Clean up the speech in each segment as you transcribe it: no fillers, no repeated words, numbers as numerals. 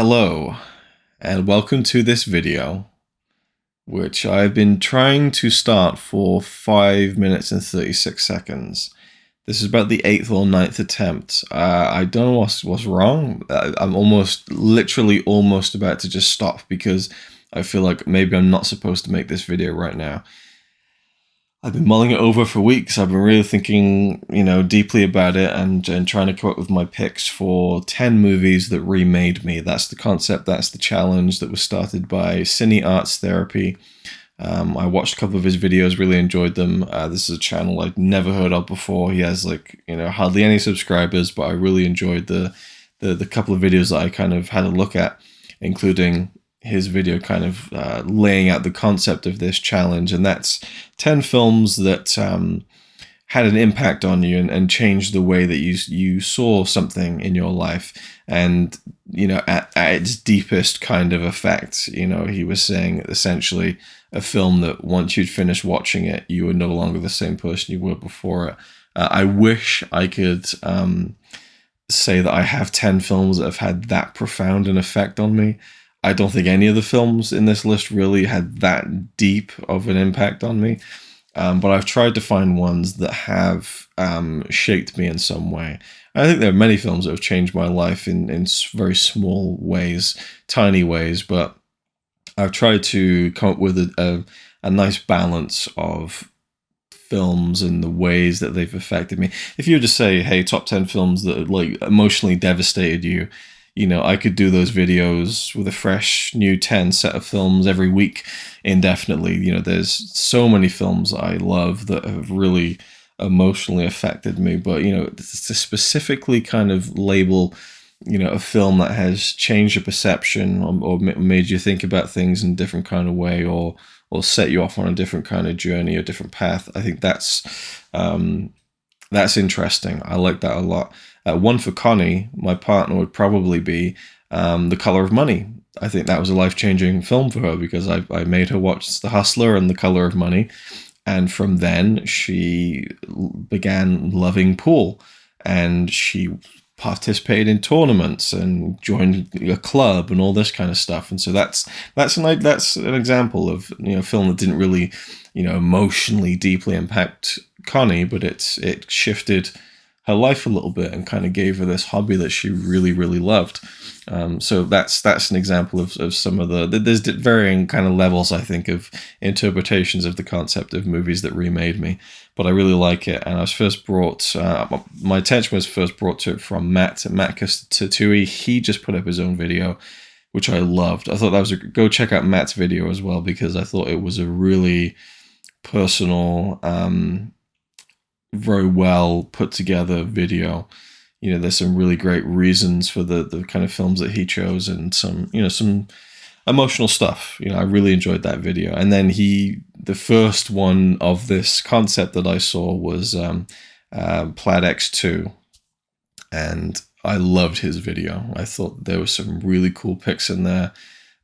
Hello, and welcome to this video, which I've been trying to start for 5 minutes and 36 seconds. This is about the 8th or 9th attempt. I don't know what's wrong. I'm literally almost about to just stop because I feel like maybe I'm not supposed to make this video right now. I've been mulling it over for weeks. I've been really thinking, deeply about it and trying to come up with my picks for 10 movies that remade me. That's the concept, that's the challenge that was started by Cine Arts Therapy. I watched a couple of his videos, really enjoyed them. This is a channel I'd never heard of before. He has hardly any subscribers, but I really enjoyed the couple of videos that I kind of had a look at, including his video kind of laying out the concept of this challenge, and that's 10 films that had an impact on you and changed the way that you saw something in your life. And at its deepest kind of effect, he was saying essentially a film that once you'd finished watching it, you were no longer the same person you were before it. I wish I could say that I have 10 films that have had that profound an effect on me. I don't think any of the films in this list really had that deep of an impact on me, but I've tried to find ones that have shaped me in some way. I think there are many films that have changed my life in very small ways, tiny ways, but I've tried to come up with a nice balance of films and the ways that they've affected me. If you were to say, hey, top 10 films that emotionally devastated you, I could do those videos with a fresh new 10 set of films every week indefinitely. There's so many films I love that have really emotionally affected me, but to specifically kind of label a film that has changed your perception or made you think about things in a different kind of way or set you off on a different kind of journey or different path, I think that's interesting. I like that a lot. One for Connie, my partner, would probably be The Color of Money. I think that was a life-changing film for her because I made her watch The Hustler and The Color of Money. And from then, she began loving pool. And she participated in tournaments and joined a club and all this kind of stuff. And so that's an example of a film that didn't really emotionally deeply impact Connie, but it shifted her life a little bit and kind of gave her this hobby that she really, really loved. So that's an example of some of there's varying kind of levels, I think, of interpretations of the concept of movies that remade me. But I really like it, and I was first brought, my attention was first brought to it from Matt Castatui. He just put up his own video, which I loved. I thought that was go check out Matt's video as well, because I thought it was a really personal, very well put together video. There's some really great reasons for the kind of films that he chose, and some emotional stuff. I really enjoyed that video. And then the first one of this concept that I saw was Plaid X2, and I loved his video. I thought there were some really cool pics in there.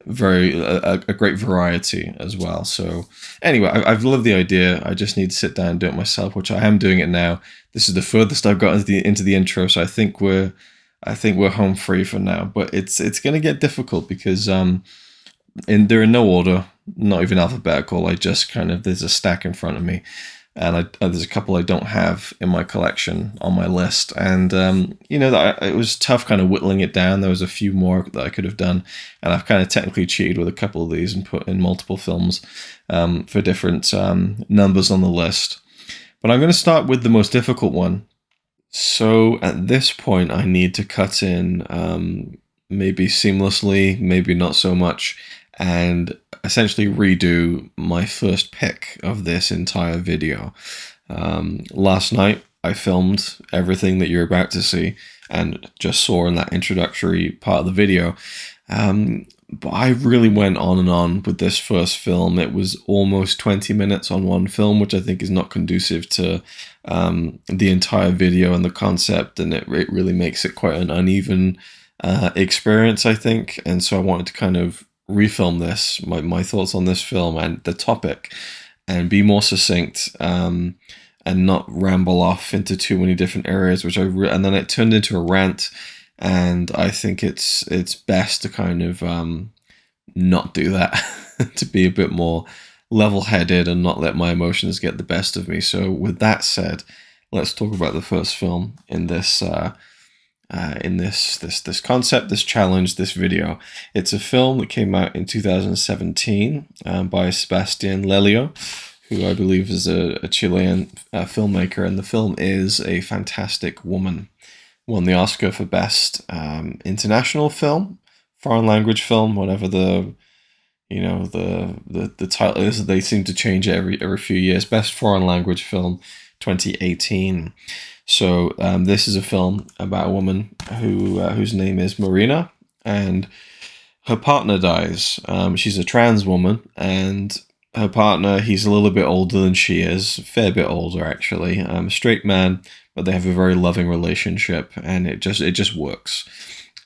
A great variety as well. So anyway, I've loved the idea. I just need to sit down and do it myself, which I am doing it now. This is the furthest I've got into the intro, so I think we're home free for now. But it's going to get difficult because they're in no order, not even alphabetical. There's a stack in front of me, and there's a couple I don't have in my collection on my list. And, it was tough kind of whittling it down. There was a few more that I could have done. And I've kind of technically cheated with a couple of these and put in multiple films for different numbers on the list. But I'm going to start with the most difficult one. So at this point, I need to cut in maybe seamlessly, maybe not so much, and essentially redo my first pick of this entire video. Last night I filmed everything that you're about to see and just saw in that introductory part of the video. But I really went on and on with this first film. It was almost 20 minutes on one film, which I think is not conducive to the entire video and the concept, and it really makes it quite an uneven experience, I think. And so I wanted to kind of refilm this, my thoughts on this film and the topic, and be more succinct and not ramble off into too many different areas, and then it turned into a rant and I think it's best to kind of not do that, to be a bit more level-headed and not let my emotions get the best of me. So with that said, let's talk about the first film in this this concept, this challenge, this video. It's a film that came out in 2017 by Sebastian Lelio, who I believe is a Chilean filmmaker, and the film is A Fantastic Woman. Won the Oscar for Best International Film, Foreign Language Film, whatever the title is. They seem to change it every few years. Best Foreign Language Film, 2018. So this is a film about a woman whose name is Marina, and her partner dies. She's a trans woman, and her partner, he's a little bit older than she is, a fair bit older actually. A straight man, but they have a very loving relationship, and it just works.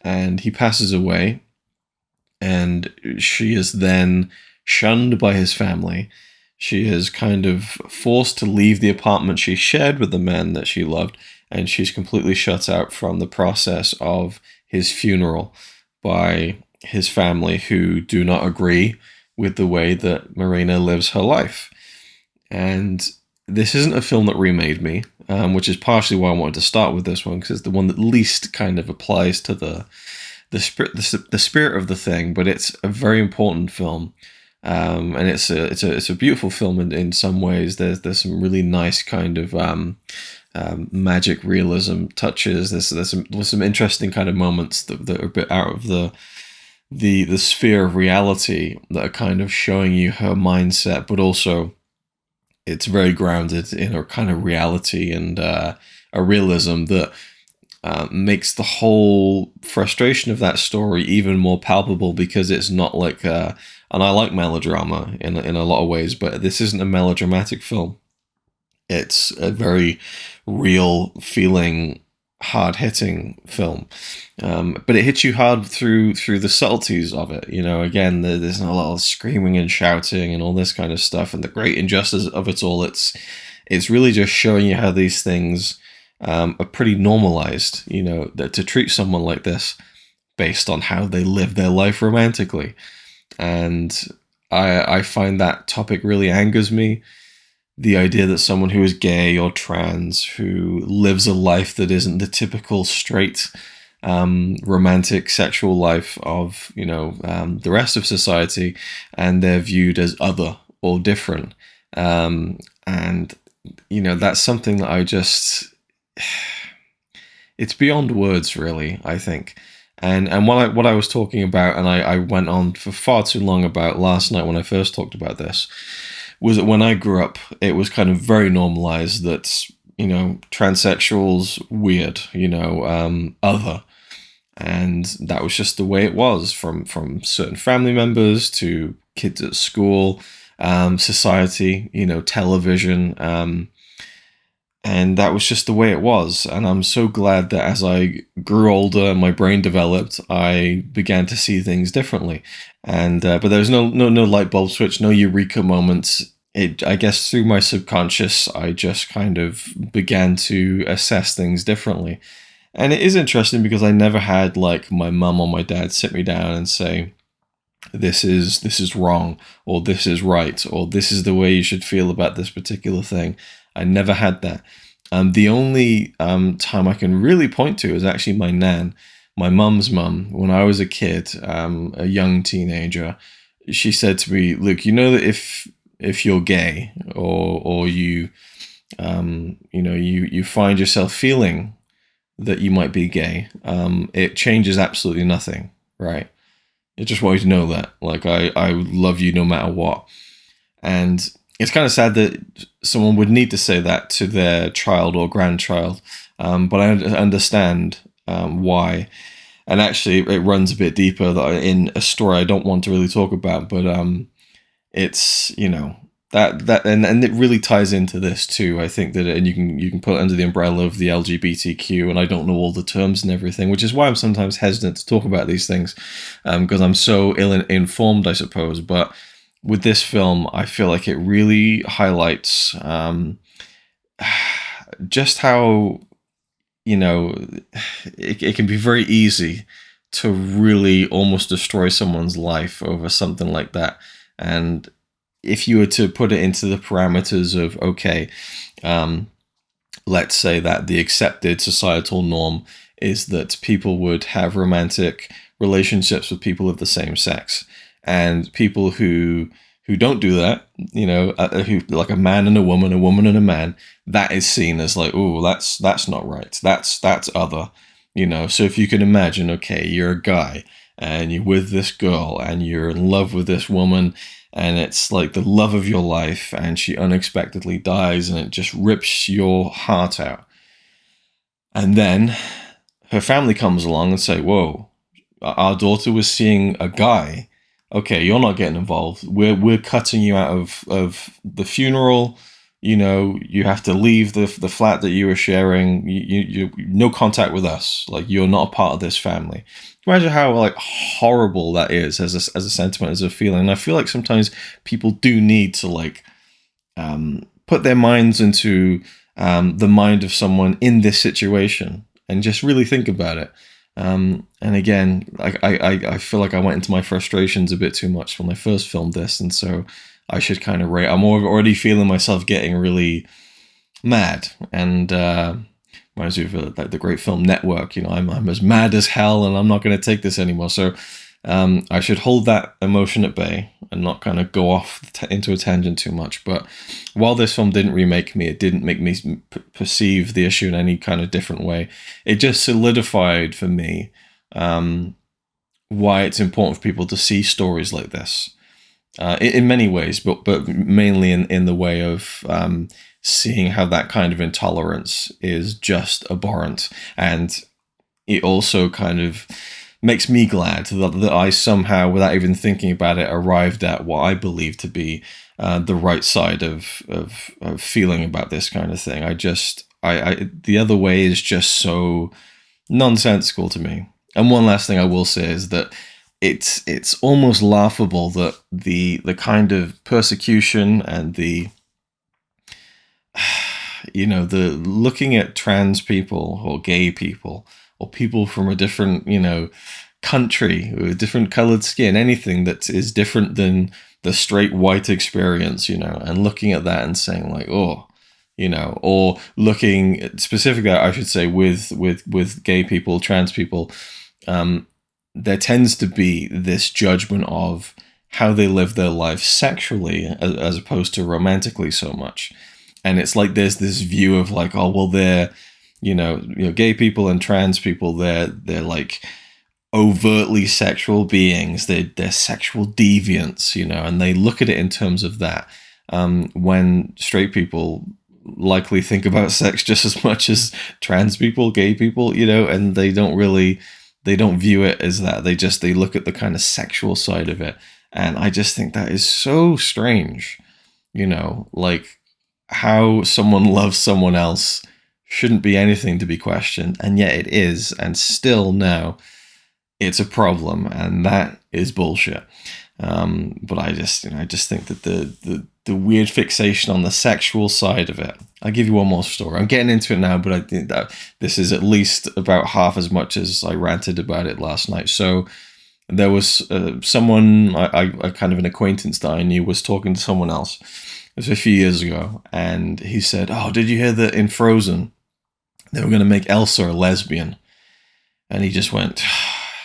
And he passes away, and she is then shunned by his family. She is kind of forced to leave the apartment she shared with the man that she loved, and she's completely shut out from the process of his funeral by his family, who do not agree with the way that Marina lives her life. And this isn't a film that remade me, which is partially why I wanted to start with this one, because it's the one that least kind of applies to the spirit of the thing, but it's a very important film. And it's a beautiful film in some ways. There's some really nice kind of magic realism touches. There's some interesting kind of moments that are a bit out of the sphere of reality, that are kind of showing you her mindset, but also it's very grounded in a kind of reality and a realism that makes the whole frustration of that story even more palpable, because it's not like and I like melodrama in a lot of ways, but this isn't a melodramatic film. It's a very real feeling, hard-hitting film, but it hits you hard through the subtleties of it. Again, there's not a lot of screaming and shouting and all this kind of stuff, and the great injustice of it all. It's really just showing you how these things are pretty normalized. That to treat someone like this based on how they live their life romantically, and I find that topic really angers me. The idea that someone who is gay or trans, who lives a life that isn't the typical straight romantic sexual life of the rest of society, and they're viewed as other or different, and that's something that I just it's beyond words, really, I think. And what I was talking about, and I went on for far too long about last night when I first talked about this, was that when I grew up, it was kind of very normalized that, transsexuals, weird, other. And that was just the way it was, from certain family members to kids at school, society, television. And that was just the way it was. And I'm so glad that as I grew older and my brain developed, I began to see things differently. And but there was no light bulb switch, no eureka moments. I guess through my subconscious, I just kind of began to assess things differently. And it is interesting because I never had like my mum or my dad sit me down and say, this is wrong, or this is right, or this is the way you should feel about this particular thing. I never had that. The only time I can really point to is actually my nan, my mum's mum. When I was a kid, a young teenager, she said to me, "Look, that if you're gay, or you you find yourself feeling that you might be gay, it changes absolutely nothing, right? I just want you to know that, like, I love you no matter what." And it's kind of sad that someone would need to say that to their child or grandchild, but I understand why. And actually, it runs a bit deeper in a story I don't want to really talk about, but it's that and it really ties into this too. I think that, and you can put it under the umbrella of the LGBTQ, and I don't know all the terms and everything, which is why I'm sometimes hesitant to talk about these things, because I'm so ill-informed, I suppose. But with this film, I feel like it really highlights just how you know, it can be very easy to really almost destroy someone's life over something like that. And if you were to put it into the parameters of, okay, um, let's say that the accepted societal norm is that people would have romantic relationships with people of the same sex, and people who don't do that, who like a man and a woman and a man, that is seen as like, oh, that's not right. That's other, So if you can imagine, okay, you're a guy and you're with this girl and you're in love with this woman, and it's like the love of your life, and she unexpectedly dies and it just rips your heart out. And then her family comes along and say, whoa, our daughter was seeing a guy. Okay, you're not getting involved. We're cutting you out of the funeral. You have to leave the flat that you were sharing. You no contact with us. Like, you're not a part of this family. Imagine how like horrible that is as a sentiment, as a feeling. And I feel like sometimes people do need to like put their minds into the mind of someone in this situation and just really think about it. And again, I feel like I went into my frustrations a bit too much when I first filmed this, and so I should kind of rate. I'm already feeling myself getting really mad, and reminds me of like the great film Network. I'm as mad as hell, and I'm not going to take this anymore. So I should hold that emotion at bay and not kind of go off into a tangent too much. But while this film didn't remake me, it didn't make me perceive the issue in any kind of different way. It just solidified for me why it's important for people to see stories like this. In many ways, but mainly in the way of seeing how that kind of intolerance is just abhorrent. And it also kind of makes me glad that I somehow, without even thinking about it, arrived at what I believe to be the right side of feeling about this kind of thing. The other way is just so nonsensical to me. And one last thing I will say is that it's almost laughable that the kind of persecution and the the looking at trans people or gay people or people from a different country with different colored skin, anything that is different than the straight white experience, and looking at that and saying like, oh, or looking specifically, I should say, with gay people, trans people, there tends to be this judgment of how they live their life sexually as opposed to romantically so much. And it's like there's this view of like, oh, well, they're, gay people and trans people, they're like overtly sexual beings. They're sexual deviants, and they look at it in terms of that. When straight people likely think about sex just as much as trans people, gay people, and they don't view it as that. They look at the kind of sexual side of it. And I just think that is so strange, like how someone loves someone else shouldn't be anything to be questioned. And yet it is. And still now it's a problem. And that is bullshit. But I just think that the weird fixation on the sexual side of it. I'll give you one more story. I'm getting into it now, but I think that this is at least about half as much as I ranted about it last night. So there was someone, I kind of an acquaintance that I knew, was talking to someone else. It was a few years ago, and he said, "Oh, did you hear that in Frozen they were going to make Elsa a lesbian?" And he just went,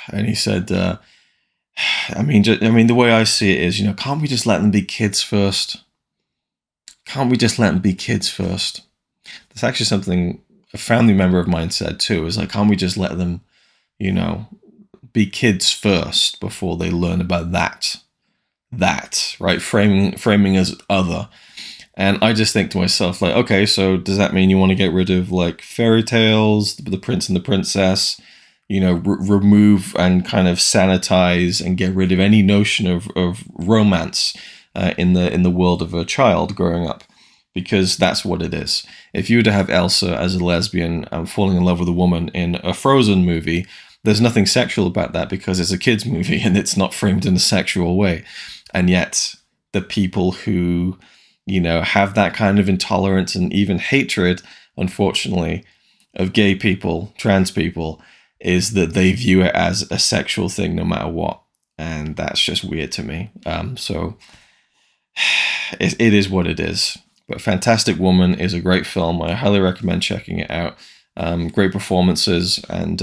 and he said, I mean, the way I see it is, can't we just let them be kids first? Can't we just let them be kids first? That's actually something a family member of mine said too. Is like, can't we just let them, be kids first before they learn about that, right? Framing as other. And I just think to myself, like, okay, so does that mean you want to get rid of like fairy tales, the prince and the princess? Remove and kind of sanitize and get rid of any notion of romance in the world of a child growing up, because that's what it is. If you were to have Elsa as a lesbian falling in love with a woman in a Frozen movie, there's nothing sexual about that because it's a kids movie and it's not framed in a sexual way. And yet the people who have that kind of intolerance and even hatred, unfortunately, of gay people, trans people, is that they view it as a sexual thing no matter what. And that's just weird to me. So it is what it is. But Fantastic Woman is a great film. I highly recommend checking it out. Great performances and,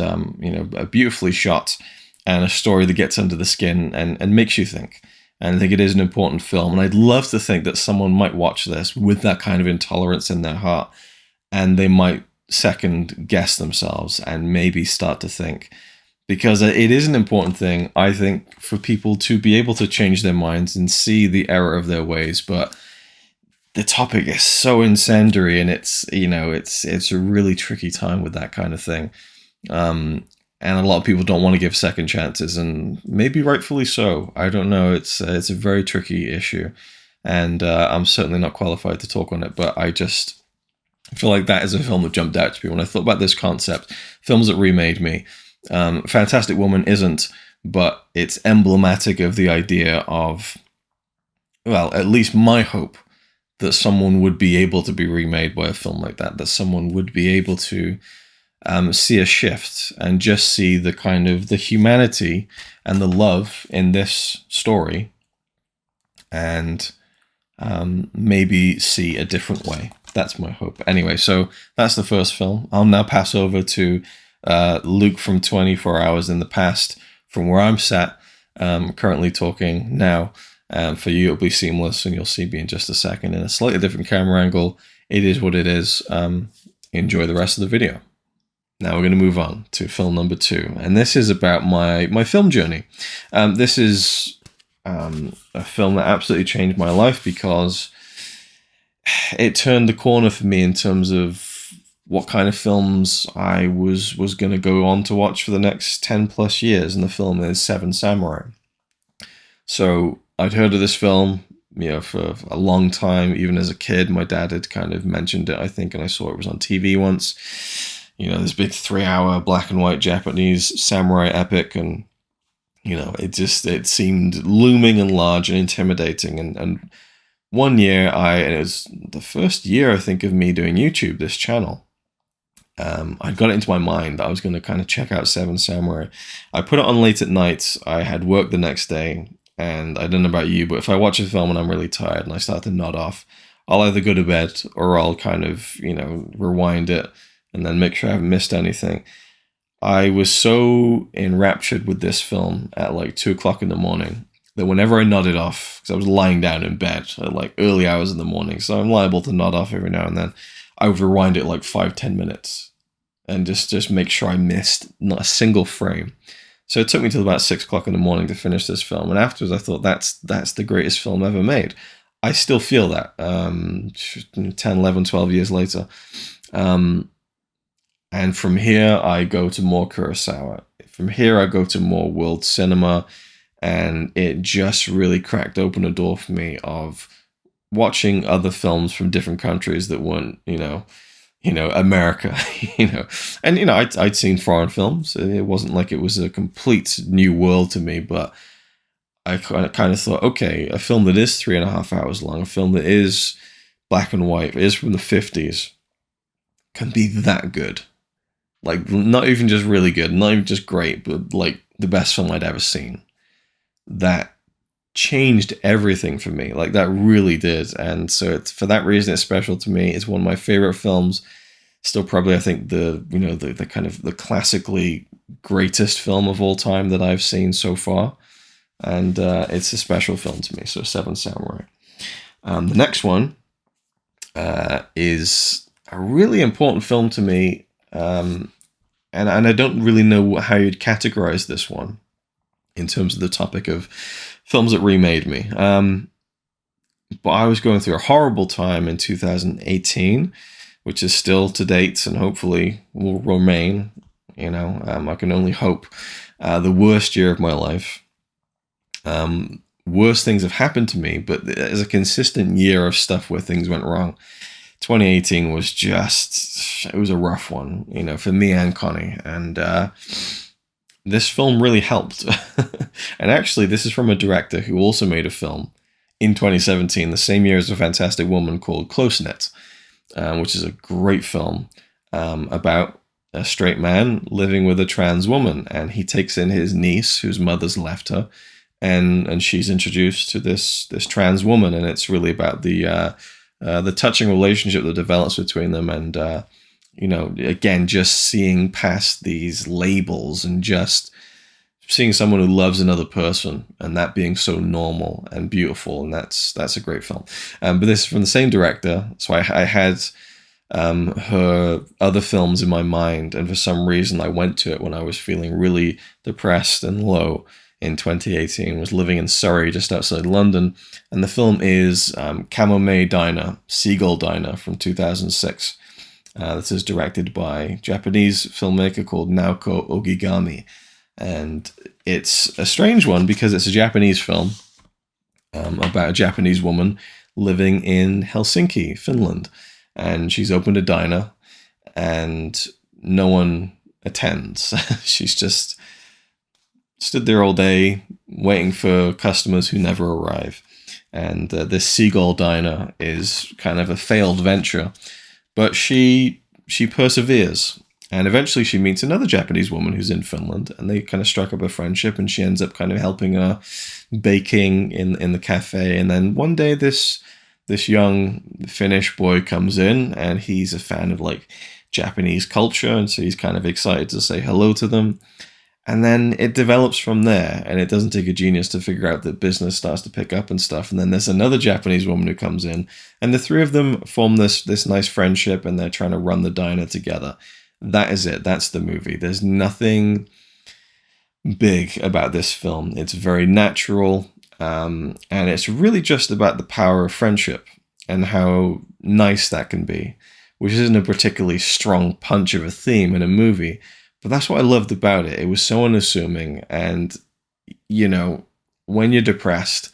beautifully shot, and a story that gets under the skin and makes you think. And I think it is an important film. And I'd love to think that someone might watch this with that kind of intolerance in their heart, and they might second guess themselves and maybe start to think. Because it is an important thing, I think, for people to be able to change their minds and see the error of their ways. But the topic is so incendiary, and it's a really tricky time with that kind of thing. And a lot of people don't want to give second chances, and maybe rightfully so. I don't know. It's a very tricky issue, and I'm certainly not qualified to talk on it. But I feel like that is a film that jumped out to me when I thought about this concept. Films that remade me. Fantastic Woman isn't, but it's emblematic of the idea of, well, at least my hope that someone would be able to be remade by a film like that. That someone would be able to see a shift and just see the kind of the humanity and the love in this story, and maybe see a different way. That's my hope. Anyway, so that's the first film. I'll now pass over to Luke from 24 Hours in the Past, from where I'm sat, currently talking now. For you, it'll be seamless, and you'll see me in just a second in a slightly different camera angle. It is what it is. Enjoy the rest of the video. Now we're going to move on to film number 2, and this is about my film journey. This is a film that absolutely changed my life because it turned the corner for me in terms of what kind of films I was going to go on to watch for the next 10 plus years, and the film is Seven Samurai. So I'd heard of this film, for a long time. Even as a kid, my dad had kind of mentioned it, I think, and I saw it was on TV once. This big 3-hour black and white Japanese samurai epic, and it seemed looming and large and intimidating. And one year, and it was the first year, I think, of me doing YouTube, this channel. I got it into my mind that I was going to kind of check out Seven Samurai. I put it on late at night. I had work the next day, and I don't know about you, but if I watch a film and I'm really tired and I start to nod off, I'll either go to bed or I'll kind of, rewind it and then make sure I haven't missed anything. I was so enraptured with this film at like 2 o'clock in the morning that whenever I nodded off, because I was lying down in bed at like early hours in the morning, so I'm liable to nod off every now and then, I would rewind it like 5-10 minutes and just make sure I missed not a single frame. So it took me till about 6 o'clock in the morning to finish this film. And afterwards I thought, that's the greatest film ever made. I still feel that 10, 11, 12 years later. And from here, I go to more Kurosawa. From here, I go to more world cinema. And it just really cracked open a door for me of watching other films from different countries that weren't, America, And, I'd seen foreign films. It wasn't like it was a complete new world to me, but I kind of thought, okay, a film that is 3.5 hours long, a film that is black and white, is from the 50s, can be that good. Like, not even just really good, not even just great, but like the best film I'd ever seen. That changed everything for me. Like, that really did. And so for that reason, it's special to me. It's one of my favorite films. Still probably, I think, the kind of the classically greatest film of all time that I've seen so far. And it's a special film to me. So Seven Samurai. The next one is a really important film to me. And I don't really know how you'd categorize this one in terms of the topic of films that remade me. But I was going through a horrible time in 2018, which is still to date and hopefully will remain, I can only hope, the worst year of my life. Worse things have happened to me, but there's a consistent year of stuff where things went wrong. 2018 was it was a rough one, for me and Connie. And this film really helped. And actually, this is from a director who also made a film in 2017, the same year as A Fantastic Woman, called Close Knit, which is a great film about a straight man living with a trans woman, and he takes in his niece whose mother's left her, and she's introduced to this trans woman, and it's really about the touching relationship that develops between them, and again, just seeing past these labels and just seeing someone who loves another person, and that being so normal and beautiful, and that's a great film. But this is from the same director, so I had her other films in my mind, and for some reason I went to it when I was feeling really depressed and low in 2018. Was living in Surrey, just outside London, and the film is Kamome Diner, Seagull Diner from 2006. This is directed by a Japanese filmmaker called Naoko Ogigami, and it's a strange one because it's a Japanese film about a Japanese woman living in Helsinki, Finland, and she's opened a diner and no one attends. She's just stood there all day waiting for customers who never arrive. And this Seagull Diner is kind of a failed venture, but she perseveres. And eventually she meets another Japanese woman who's in Finland, and they kind of struck up a friendship, and she ends up kind of helping her baking in the cafe. And then one day this young Finnish boy comes in, and he's a fan of like Japanese culture, and so he's kind of excited to say hello to them. And then it develops from there, and it doesn't take a genius to figure out that business starts to pick up and stuff. And then there's another Japanese woman who comes in, and the three of them form this nice friendship, and they're trying to run the diner together. That is it. That's the movie. There's nothing big about this film. It's very natural, and it's really just about the power of friendship and how nice that can be, which isn't a particularly strong punch of a theme in a movie. But that's what I loved about it. It was so unassuming, and, when you're depressed,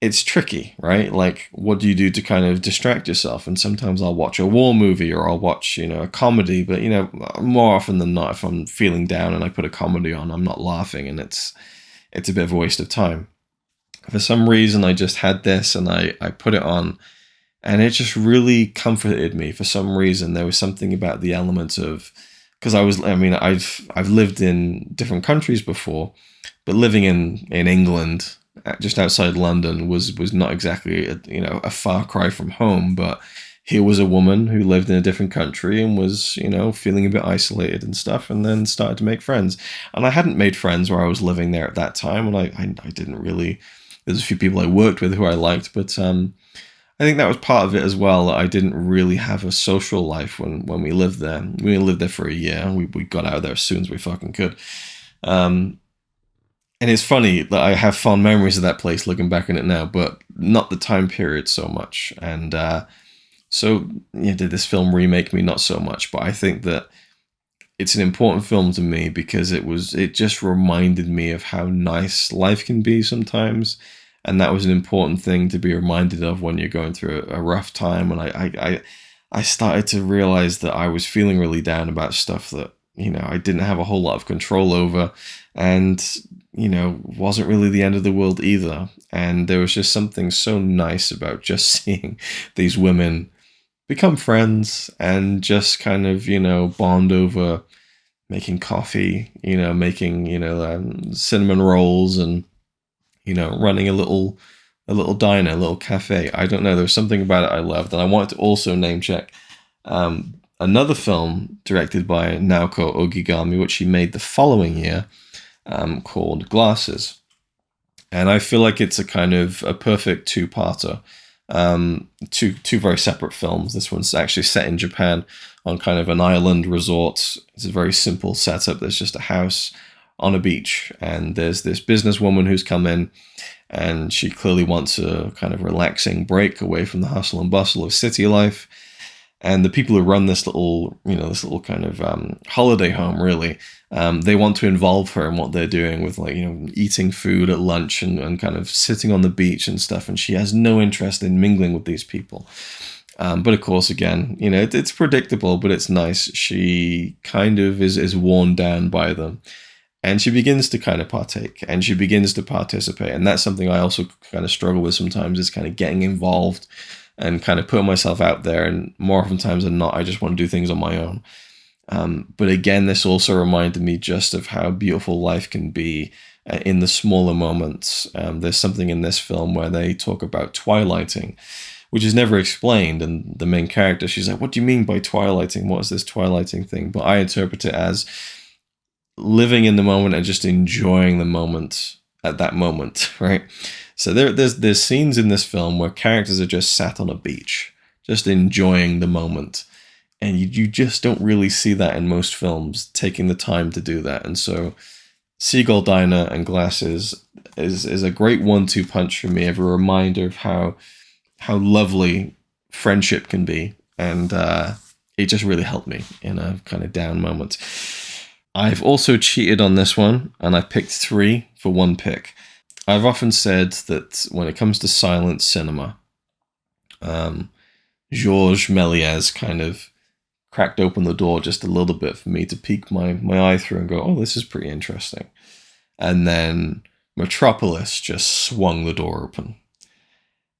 it's tricky, right? Like, what do you do to kind of distract yourself? And sometimes I'll watch a war movie, or I'll watch, a comedy, but, more often than not, if I'm feeling down and I put a comedy on, I'm not laughing, and it's a bit of a waste of time. For some reason, I just had this, and I put it on, and it just really comforted me. For some reason, there was something about the element of, because I've lived in different countries before, but living in England, just outside London, was not exactly a far cry from home. But here was a woman who lived in a different country and was feeling a bit isolated and stuff, and then started to make friends. And I hadn't made friends where I was living there at that time, and I didn't really. There's a few people I worked with who I liked, but I think that was part of it as well. I didn't really have a social life when we lived there. We lived there for a year. We got out of there as soon as we fucking could. And it's funny that I have fond memories of that place looking back on it now, but not the time period so much. And did this film remake me? Not so much, but I think that it's an important film to me because it just reminded me of how nice life can be sometimes. And that was an important thing to be reminded of when you're going through a rough time. And I started to realize that I was feeling really down about stuff that, I didn't have a whole lot of control over, and, wasn't really the end of the world either. And there was just something so nice about just seeing these women become friends and just kind of, bond over making coffee, making, cinnamon rolls, and, running a little diner, a little cafe. I don't know. There was something about it I loved. And I wanted to also name check another film directed by Naoko Ogigami, which he made the following year, called Glasses. And I feel like it's a kind of a perfect two-parter. Two very separate films. This one's actually set in Japan on kind of an island resort. It's a very simple setup. There's just a house on a beach, and there's this businesswoman who's come in, and she clearly wants a kind of relaxing break away from the hustle and bustle of city life. And the people who run this little kind of holiday home, really, they want to involve her in what they're doing with, like, eating food at lunch and kind of sitting on the beach and stuff. And she has no interest in mingling with these people. But of course, again, it's predictable, but it's nice. She kind of is worn down by them. And she begins to kind of partake, and she begins to participate. And that's something I also kind of struggle with sometimes, is kind of getting involved and kind of putting myself out there. And more often times than not, I just want to do things on my own. But again, this also reminded me just of how beautiful life can be in the smaller moments. There's something in this film where they talk about twilighting, which is never explained. And the main character, she's like, "What do you mean by twilighting? What is this twilighting thing?" But I interpret it as living in the moment and just enjoying the moment at that moment, right? So there's scenes in this film where characters are just sat on a beach, just enjoying the moment. And you just don't really see that in most films, taking the time to do that. And so Seagull Diner and Glasses is a great 1-2 punch for me, of a reminder of how lovely friendship can be. And it just really helped me in a kind of down moment. I've also cheated on this one, and I picked 3 for 1 pick. I've often said that when it comes to silent cinema, Georges Méliès kind of cracked open the door just a little bit for me to peek my eye through and go, oh, this is pretty interesting. And then Metropolis just swung the door open.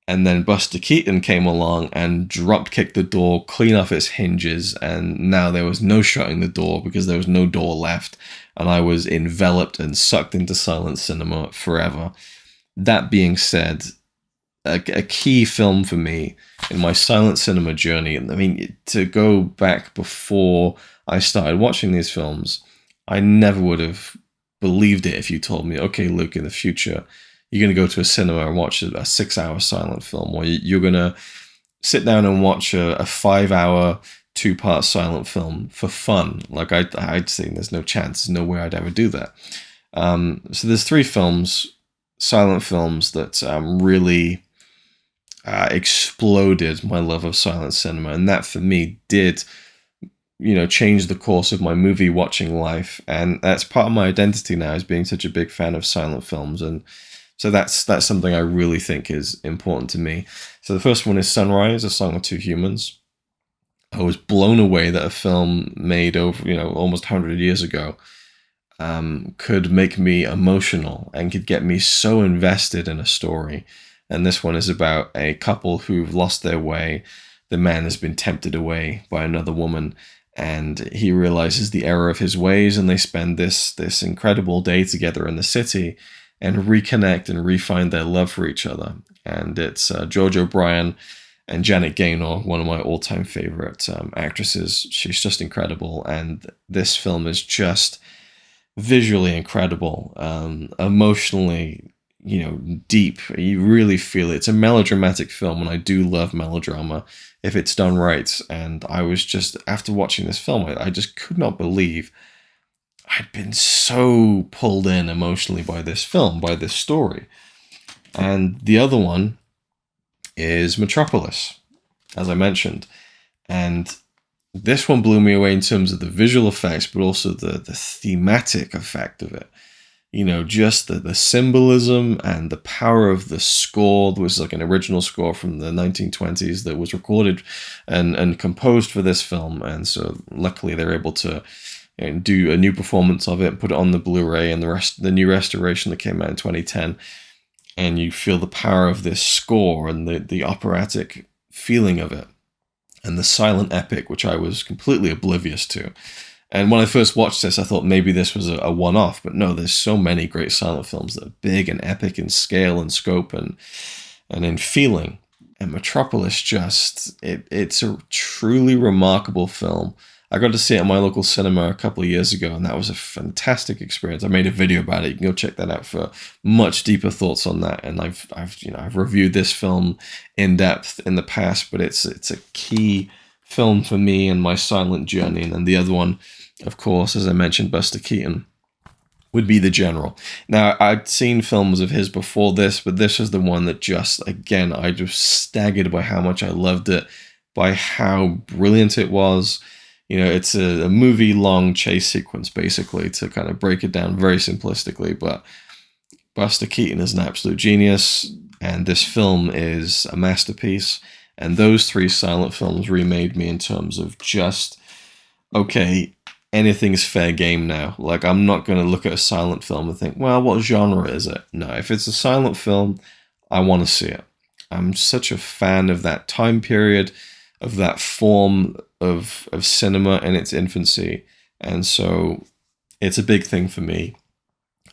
And then Buster Keaton came along and drop-kicked the door clean off its hinges, and now there was no shutting the door because there was no door left, and I was enveloped and sucked into silent cinema forever. That being said, a key film for me in my silent cinema journey, and I mean, to go back before I started watching these films, I never would have believed it if you told me, okay, Luke, in the future, you're going to go to a cinema and watch a 6-hour silent film, or you're going to sit down and watch a 5-hour 2-part silent film for fun. Like, I'd say there's no chance, there's no way I'd ever do that. So there's 3 films, silent films, that really exploded my love of silent cinema, and that for me did, change the course of my movie watching life, and that's part of my identity now, is being such a big fan of silent films. And so that's something I really think is important to me. So the first one is Sunrise, A Song of Two Humans. I was blown away that a film made over almost 100 years ago could make me emotional and could get me so invested in a story. And this one is about a couple who've lost their way. The man has been tempted away by another woman, and he realizes the error of his ways, and they spend this incredible day together in the city and reconnect and refine their love for each other. And it's George O'Brien and Janet Gaynor, one of my all-time favorite actresses. She's just incredible, and this film is just visually incredible, emotionally deep. You really feel it. It's a melodramatic film, and I do love melodrama if it's done right. And I was just, after watching this film, I just could not believe I'd been so pulled in emotionally by this film, by this story. And the other one is Metropolis, as I mentioned. And this one blew me away in terms of the visual effects, but also the thematic effect of it. Just the symbolism and the power of the score. There was like an original score from the 1920s that was recorded and composed for this film. And so luckily they were able to do a new performance of it, put it on the Blu-ray, and the new restoration that came out in 2010. And you feel the power of this score and the operatic feeling of it, and the silent epic, which I was completely oblivious to. And when I first watched this, I thought maybe this was a one-off, but no, there's so many great silent films that are big and epic in scale and scope and in feeling. And Metropolis it's a truly remarkable film. I got to see it at my local cinema a couple of years ago, and that was a fantastic experience. I made a video about it. You can go check that out for much deeper thoughts on that. And I've reviewed this film in depth in the past, but it's a key film for me and my silent journey. And then the other one, of course, as I mentioned, Buster Keaton, would be The General. Now, I'd seen films of his before this, but this was the one that just, again, I just staggered by how much I loved it, by how brilliant it was. It's a movie-long chase sequence, basically, to kind of break it down very simplistically. But Buster Keaton is an absolute genius, and this film is a masterpiece. And those 3 silent films remade me in terms of just, okay, anything's fair game now. Like, I'm not going to look at a silent film and think, well, what genre is it? No, if it's a silent film, I want to see it. I'm such a fan of that time period of that form of cinema in its infancy. And so it's a big thing for me.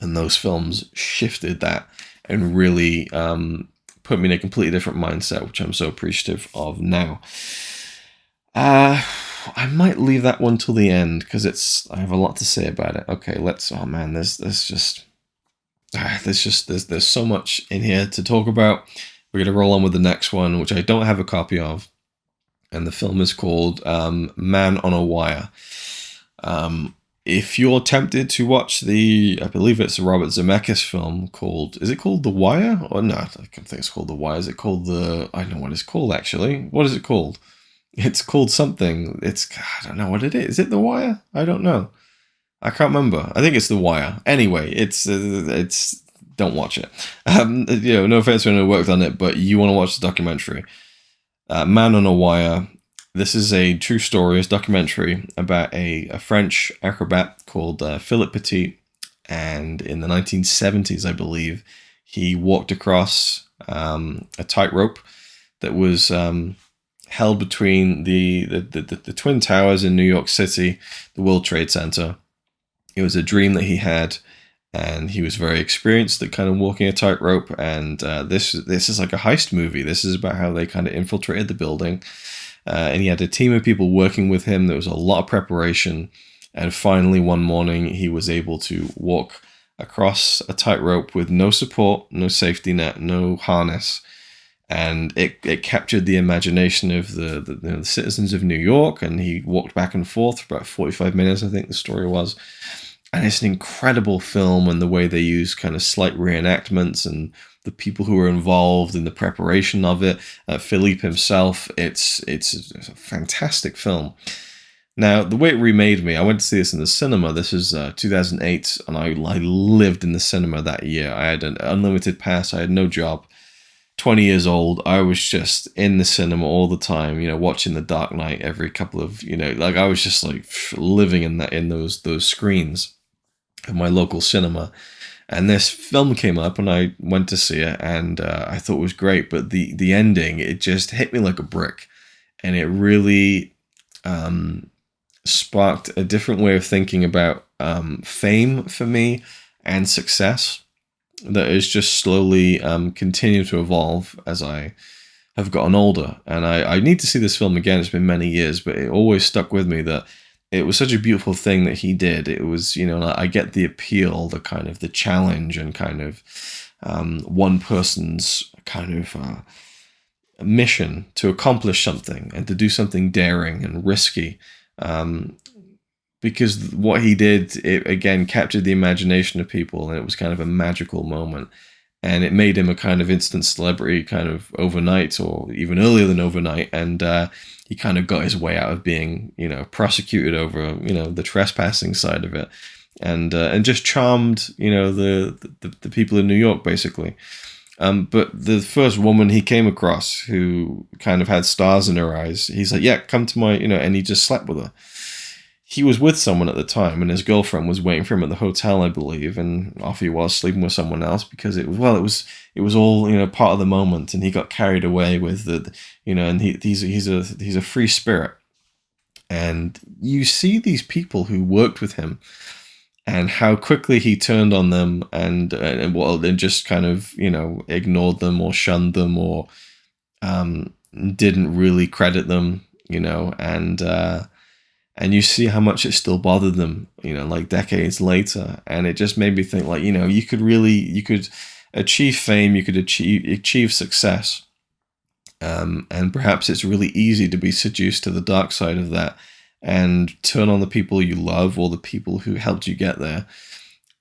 And those films shifted that and really put me in a completely different mindset, which I'm so appreciative of now. I might leave that one till the end because I have a lot to say about it. Okay, oh man, there's so much in here to talk about. We're gonna roll on with the next one, which I don't have a copy of, and the film is called Man on a Wire. If you're tempted to watch I believe it's a Robert Zemeckis film is it called The Wire? Or no, I don't think it's called The Wire. Is it called I know what it's called actually. What is it called? It's called something. I don't know what it is. Is it The Wire? I don't know. I can't remember. I think it's The Wire. Anyway, it's don't watch it. No offense to anyone who worked on it, but you want to watch the documentary. Man on a Wire. This is a true story. It's a documentary about a French acrobat called Philippe Petit, and in the 1970s, I believe, he walked across a tightrope that was held between the Twin Towers in New York City, the World Trade Center. It was a dream that he had, and he was very experienced at kind of walking a tightrope. And this is like a heist movie. This is about how they kind of infiltrated the building. And he had a team of people working with him. There was a lot of preparation. And finally, one morning, he was able to walk across a tightrope with no support, no safety net, no harness. And it captured the imagination of the citizens of New York. And he walked back and forth for about 45 minutes, I think the story was. And it's an incredible film, and the way they use kind of slight reenactments and the people who were involved in the preparation of it. Philippe himself, it's a fantastic film. Now, the way it remade me, I went to see this in the cinema. This is 2008, and I lived in the cinema that year. I had an unlimited pass. I had no job. 20 years old, I was just in the cinema all the time, watching The Dark Knight every couple of, I was just like living in those screens of my local cinema. And this film came up and I went to see it, and I thought it was great, but the ending, it just hit me like a brick, and it really sparked a different way of thinking about fame for me and success that is just slowly continued to evolve as I have gotten older. And I need to see this film again. It's been many years, but it always stuck with me that it was such a beautiful thing that he did. It was, I get the appeal, the kind of the challenge, and kind of one person's kind of mission to accomplish something and to do something daring and risky. Because what he did, it again captured the imagination of people, and it was kind of a magical moment. And it made him a kind of instant celebrity kind of overnight, or even earlier than overnight. And he kind of got his way out of being, prosecuted over, the trespassing side of it. And just charmed, the people in New York, basically. But the first woman he came across who kind of had stars in her eyes, he's like, yeah, come to my, and he just slept with her. He was with someone at the time, and his girlfriend was waiting for him at the hotel, I believe, and off he was sleeping with someone else because it was all part of the moment, and he got carried away with and he's a free spirit, and you see these people who worked with him, and how quickly he turned on them and just kind of ignored them or shunned them or didn't really credit them, and you see how much it still bothered them, like decades later. And it just made me think, like, you could achieve fame, you could achieve success. And perhaps it's really easy to be seduced to the dark side of that and turn on the people you love or the people who helped you get there.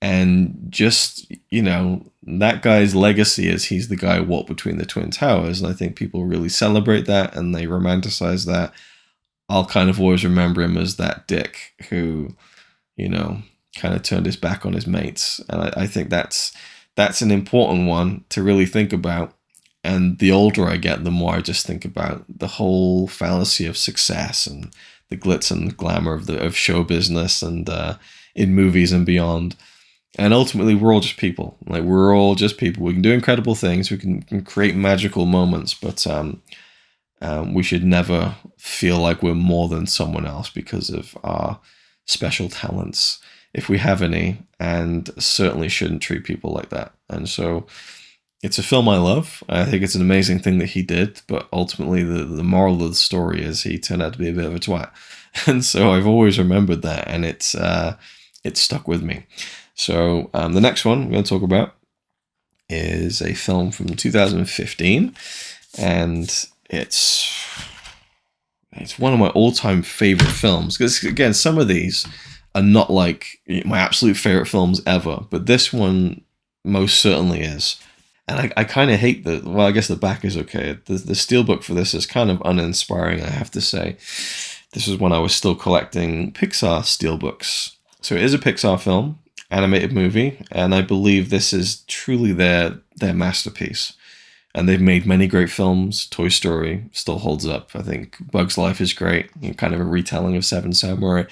And just, that guy's legacy is he's the guy who walked between the Twin Towers. And I think people really celebrate that and they romanticize that. I'll kind of always remember him as that dick who, kind of turned his back on his mates. And I think that's an important one to really think about. And the older I get, the more I just think about the whole fallacy of success and the glitz and glamour of show business and in movies and beyond. And ultimately, we're all just people. Like, we're all just people. We can do incredible things. We can create magical moments, but We should never feel like we're more than someone else because of our special talents, if we have any, and certainly shouldn't treat people like that. And so it's a film I love. I think it's an amazing thing that he did, but ultimately the moral of the story is he turned out to be a bit of a twat. And so I've always remembered that, and it's stuck with me. So the next one we're going to talk about is a film from 2015, and it's one of my all-time favorite films, because again, some of these are not like my absolute favorite films ever, but this one most certainly is. And I kind of hate well, I guess the back is okay. The steelbook for this is kind of uninspiring, I have to say. This was when I was still collecting Pixar steelbooks. So it is a Pixar film, animated movie, and I believe this is truly their masterpiece. And they've made many great films. Toy Story still holds up. I think Bug's Life is great, kind of a retelling of Seven Samurai.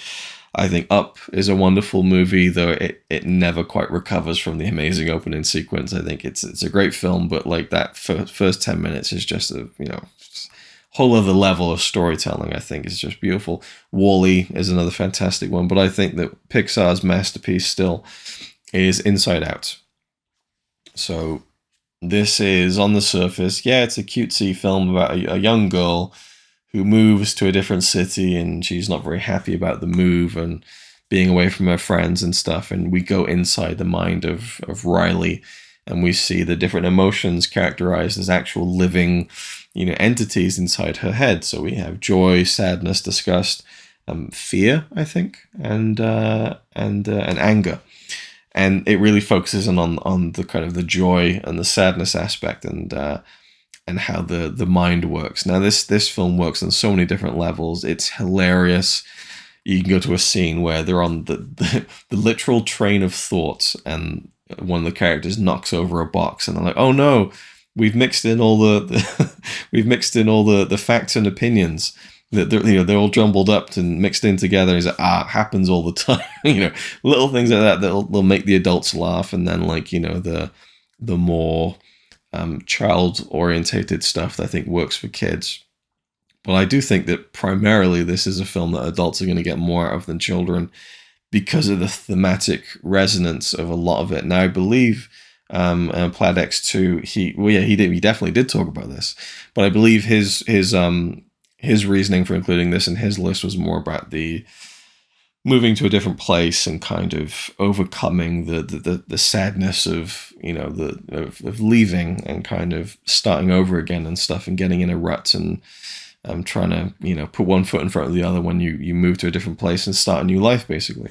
I think Up is a wonderful movie, though it never quite recovers from the amazing opening sequence. I think it's a great film, but like that first 10 minutes is just a whole other level of storytelling. I think is just beautiful. WALL-E is another fantastic one, but I think that Pixar's masterpiece still is Inside Out. So this is, on the surface, yeah, it's a cutesy film about a young girl who moves to a different city, and she's not very happy about the move and being away from her friends and stuff. And we go inside the mind of Riley, and we see the different emotions characterized as actual living, entities inside her head. So we have joy, sadness, disgust, fear, I think, and anger. And it really focuses on the kind of the joy and the sadness aspect, and how the mind works. Now, this film works on so many different levels. It's hilarious. You can go to a scene where they're on the literal train of thought, and one of the characters knocks over a box, and they're like, "Oh no, we've mixed in all the facts and opinions." They're all jumbled up and mixed in together. He's like, it happens all the time. Little things like that they'll make the adults laugh, and then the more child-orientated stuff that I think works for kids. But I do think that primarily this is a film that adults are going to get more out of than children, because of the thematic resonance of a lot of it. Now, I believe Plaid X2, he definitely did talk about this, but I believe his reasoning for including this in his list was more about the moving to a different place and kind of overcoming the sadness of of leaving and kind of starting over again and stuff, and getting in a rut, and trying to put one foot in front of the other when you move to a different place and start a new life, basically.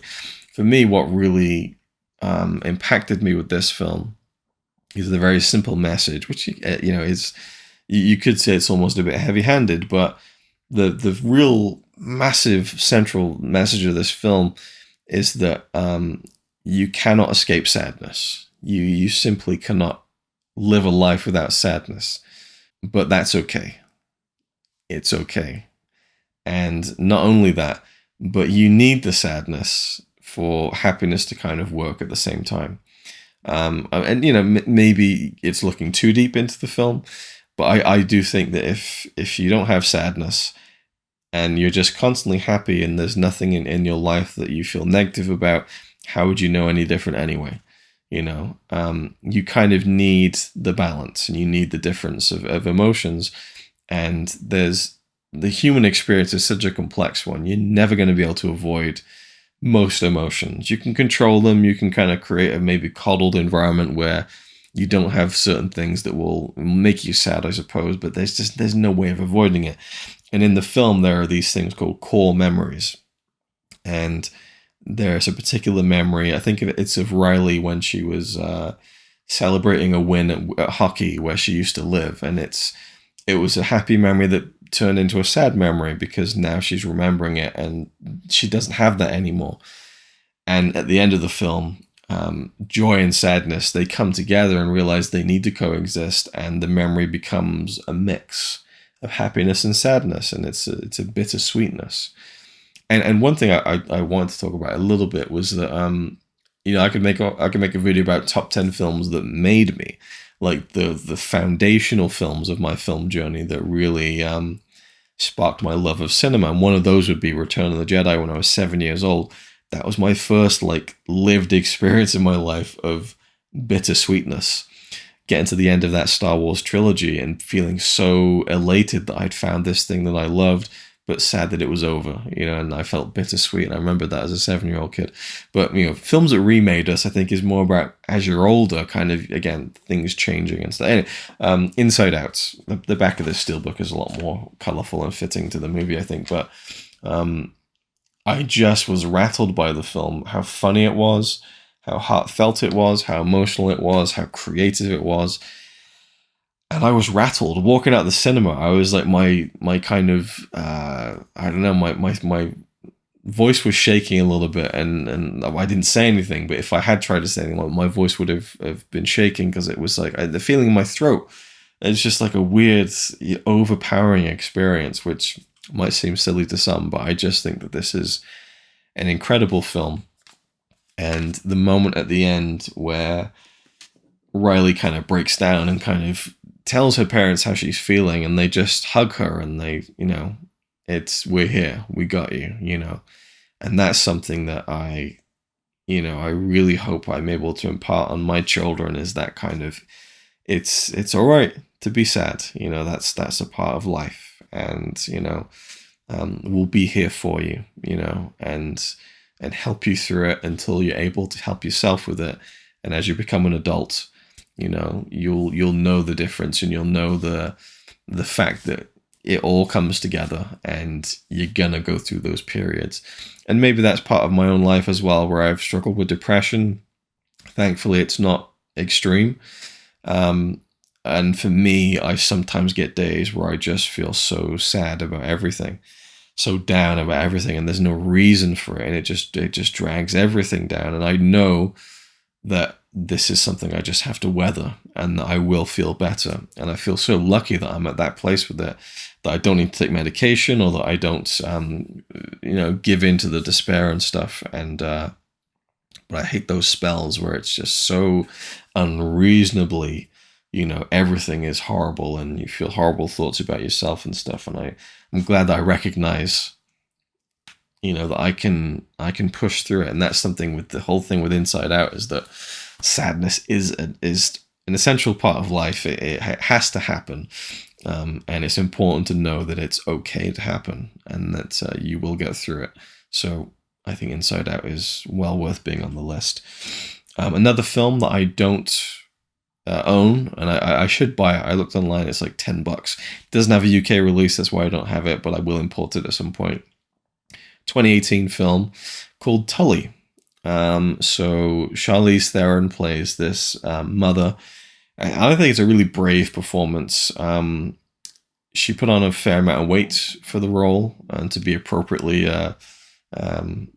For me, what really impacted me with this film is the very simple message, which is, you could say it's almost a bit heavy-handed, but the real massive central message of this film is that you cannot escape sadness. You simply cannot live a life without sadness, but that's okay. It's okay. And not only that, but you need the sadness for happiness to kind of work at the same time. And maybe it's looking too deep into the film, but I do think that if you don't have sadness, and you're just constantly happy, and there's nothing in your life that you feel negative about, how would you know any different anyway? You kind of need the balance, and you need the difference of emotions. And the human experience is such a complex one. You're never going to be able to avoid most emotions. You can control them. You can kind of create a maybe coddled environment where you don't have certain things that will make you sad, I suppose, but there's no way of avoiding it. And in the film, there are these things called core memories. And there's a particular memory, I think it's of Riley when she was celebrating a win at hockey where she used to live. And it was a happy memory that turned into a sad memory, because now she's remembering it and she doesn't have that anymore. And at the end of the film, joy and sadness, they come together and realize they need to coexist, and the memory becomes a mix of happiness and sadness, and it's a bittersweetness. And one thing I wanted to talk about a little bit was that I could make a video about top 10 films that made me, like the foundational films of my film journey that really sparked my love of cinema. And one of those would be Return of the Jedi when I was 7 years old. That was my first like lived experience in my life of bittersweetness. Getting to the end of that Star Wars trilogy and feeling so elated that I'd found this thing that I loved, but sad that it was over, and I felt bittersweet. And I remember that as a 7-year-old kid. But, films that remade us, I think, is more about as you're older, kind of, again, things changing and stuff. Anyway, Inside Out, the back of this steelbook is a lot more colorful and fitting to the movie, I think. But I just was rattled by the film, how funny it was, how heartfelt it was, how emotional it was, how creative it was. And I was rattled walking out of the cinema. I was like, my kind of, I don't know, my voice was shaking a little bit, and I didn't say anything. But if I had tried to say anything, my voice would have been shaking, because it was like the feeling in my throat. It's just like a weird, overpowering experience, which might seem silly to some, but I just think that this is an incredible film. And the moment at the end where Riley kind of breaks down and kind of tells her parents how she's feeling, and they just hug her, and they, we're here, we got you, and that's something that I really hope I'm able to impart on my children, is that kind of, it's all right to be sad, that's a part of life, and we'll be here for you, and help you through it until you're able to help yourself with it. And as you become an adult, you'll know the difference, and you'll know the fact that it all comes together, and you're gonna go through those periods. And maybe that's part of my own life as well, where I've struggled with depression. Thankfully, it's not extreme. And for me, I sometimes get days where I just feel so sad about everything, so down about everything, and there's no reason for it, and it just drags everything down. And I know that this is something I just have to weather, and that I will feel better. And I feel so lucky that I'm at that place with it, that I don't need to take medication, or that I don't, give in to the despair and stuff. And but I hate those spells where it's just so unreasonably, everything is horrible, and you feel horrible thoughts about yourself and stuff. And I'm glad that I recognize, that I can push through it. And that's something with the whole thing with Inside Out, is that sadness is an essential part of life. It has to happen. And it's important to know that it's okay to happen, and that you will get through it. So I think Inside Out is well worth being on the list. Another film that I don't own, and I should buy it. I looked online, it's like $10. It doesn't have a UK release, that's why I don't have it, but I will import it at some point. 2018 film called Tully. So Charlize Theron plays this mother. I think it's a really brave performance. She put on a fair amount of weight for the role, and to be appropriately a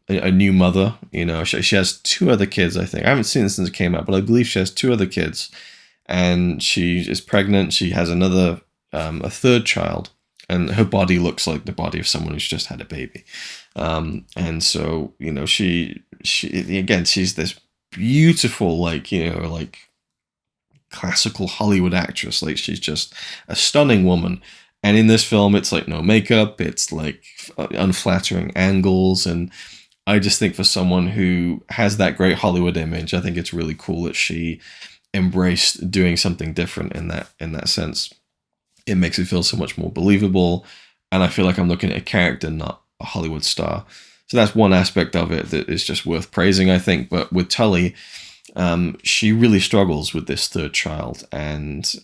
new mother. She has 2 other kids, I think. I haven't seen it since it came out, but I believe she has 2 other kids. And she is pregnant. She has a 3rd child, and her body looks like the body of someone who's just had a baby. And so, she again, she's this beautiful, like classical Hollywood actress. Like, she's just a stunning woman. And in this film, it's like no makeup, it's like unflattering angles. And I just think for someone who has that great Hollywood image, I think it's really cool that she embraced doing something different in that sense. It makes it feel so much more believable. And I feel like I'm looking at a character, not a Hollywood star. So that's one aspect of it that is just worth praising, I think. But with Tully, she really struggles with this 3rd child, and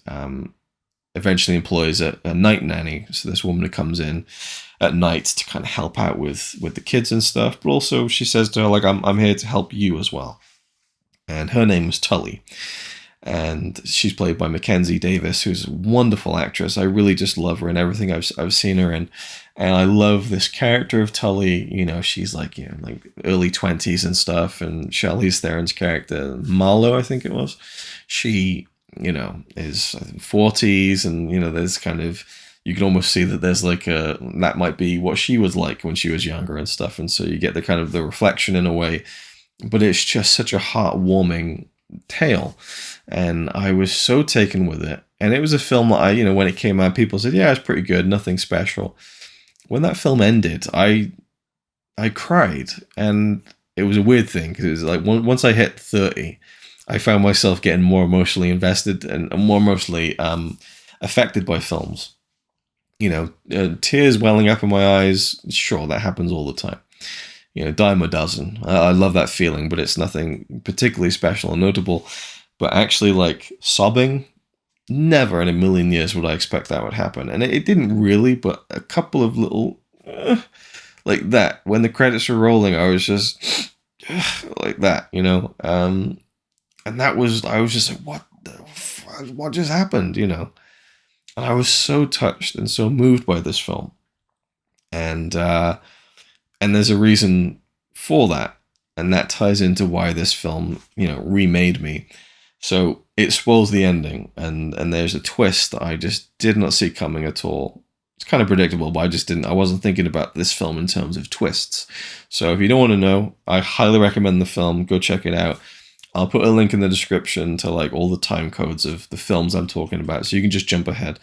eventually employs a night nanny. So this woman who comes in at night to kind of help out with the kids and stuff. But also she says to her, like, I'm here to help you as well. And her name is Tully. And she's played by Mackenzie Davis, who's a wonderful actress. I really just love her in everything I've seen her in. And I love this character of Tully. She's like early 20s and stuff. And Charlize Theron's character, Marlo, I think it was, she, is 40s. And, there's kind of, you can almost see that there's that might be what she was like when she was younger and stuff. And so you get the kind of the reflection in a way. But it's just such a heartwarming tale, and I was so taken with it. And it was a film that I, when it came out, people said, yeah, it's pretty good, nothing special. when that film ended, I cried, and it was a weird thing because it was like once I hit 30, I found myself getting more emotionally invested and more emotionally affected by films. Tears welling up in my eyes. Sure, that happens all the time. Dime a dozen. I love that feeling, but it's nothing particularly special or notable. But actually, like sobbing, never in a million years would I expect that would happen. And it didn't really, but a couple of little like that. When the credits were rolling, I was just like that, and I was just like, what just happened, And I was so touched and so moved by this film. And there's a reason for that. And that ties into why this film, remade me. So it spoils the ending, and there's a twist that I just did not see coming at all. It's kind of predictable, but I wasn't thinking about this film in terms of twists. So if you don't want to know, I highly recommend the film. Go check it out. I'll put a link in the description to like all the time codes of the films I'm talking about, so you can just jump ahead.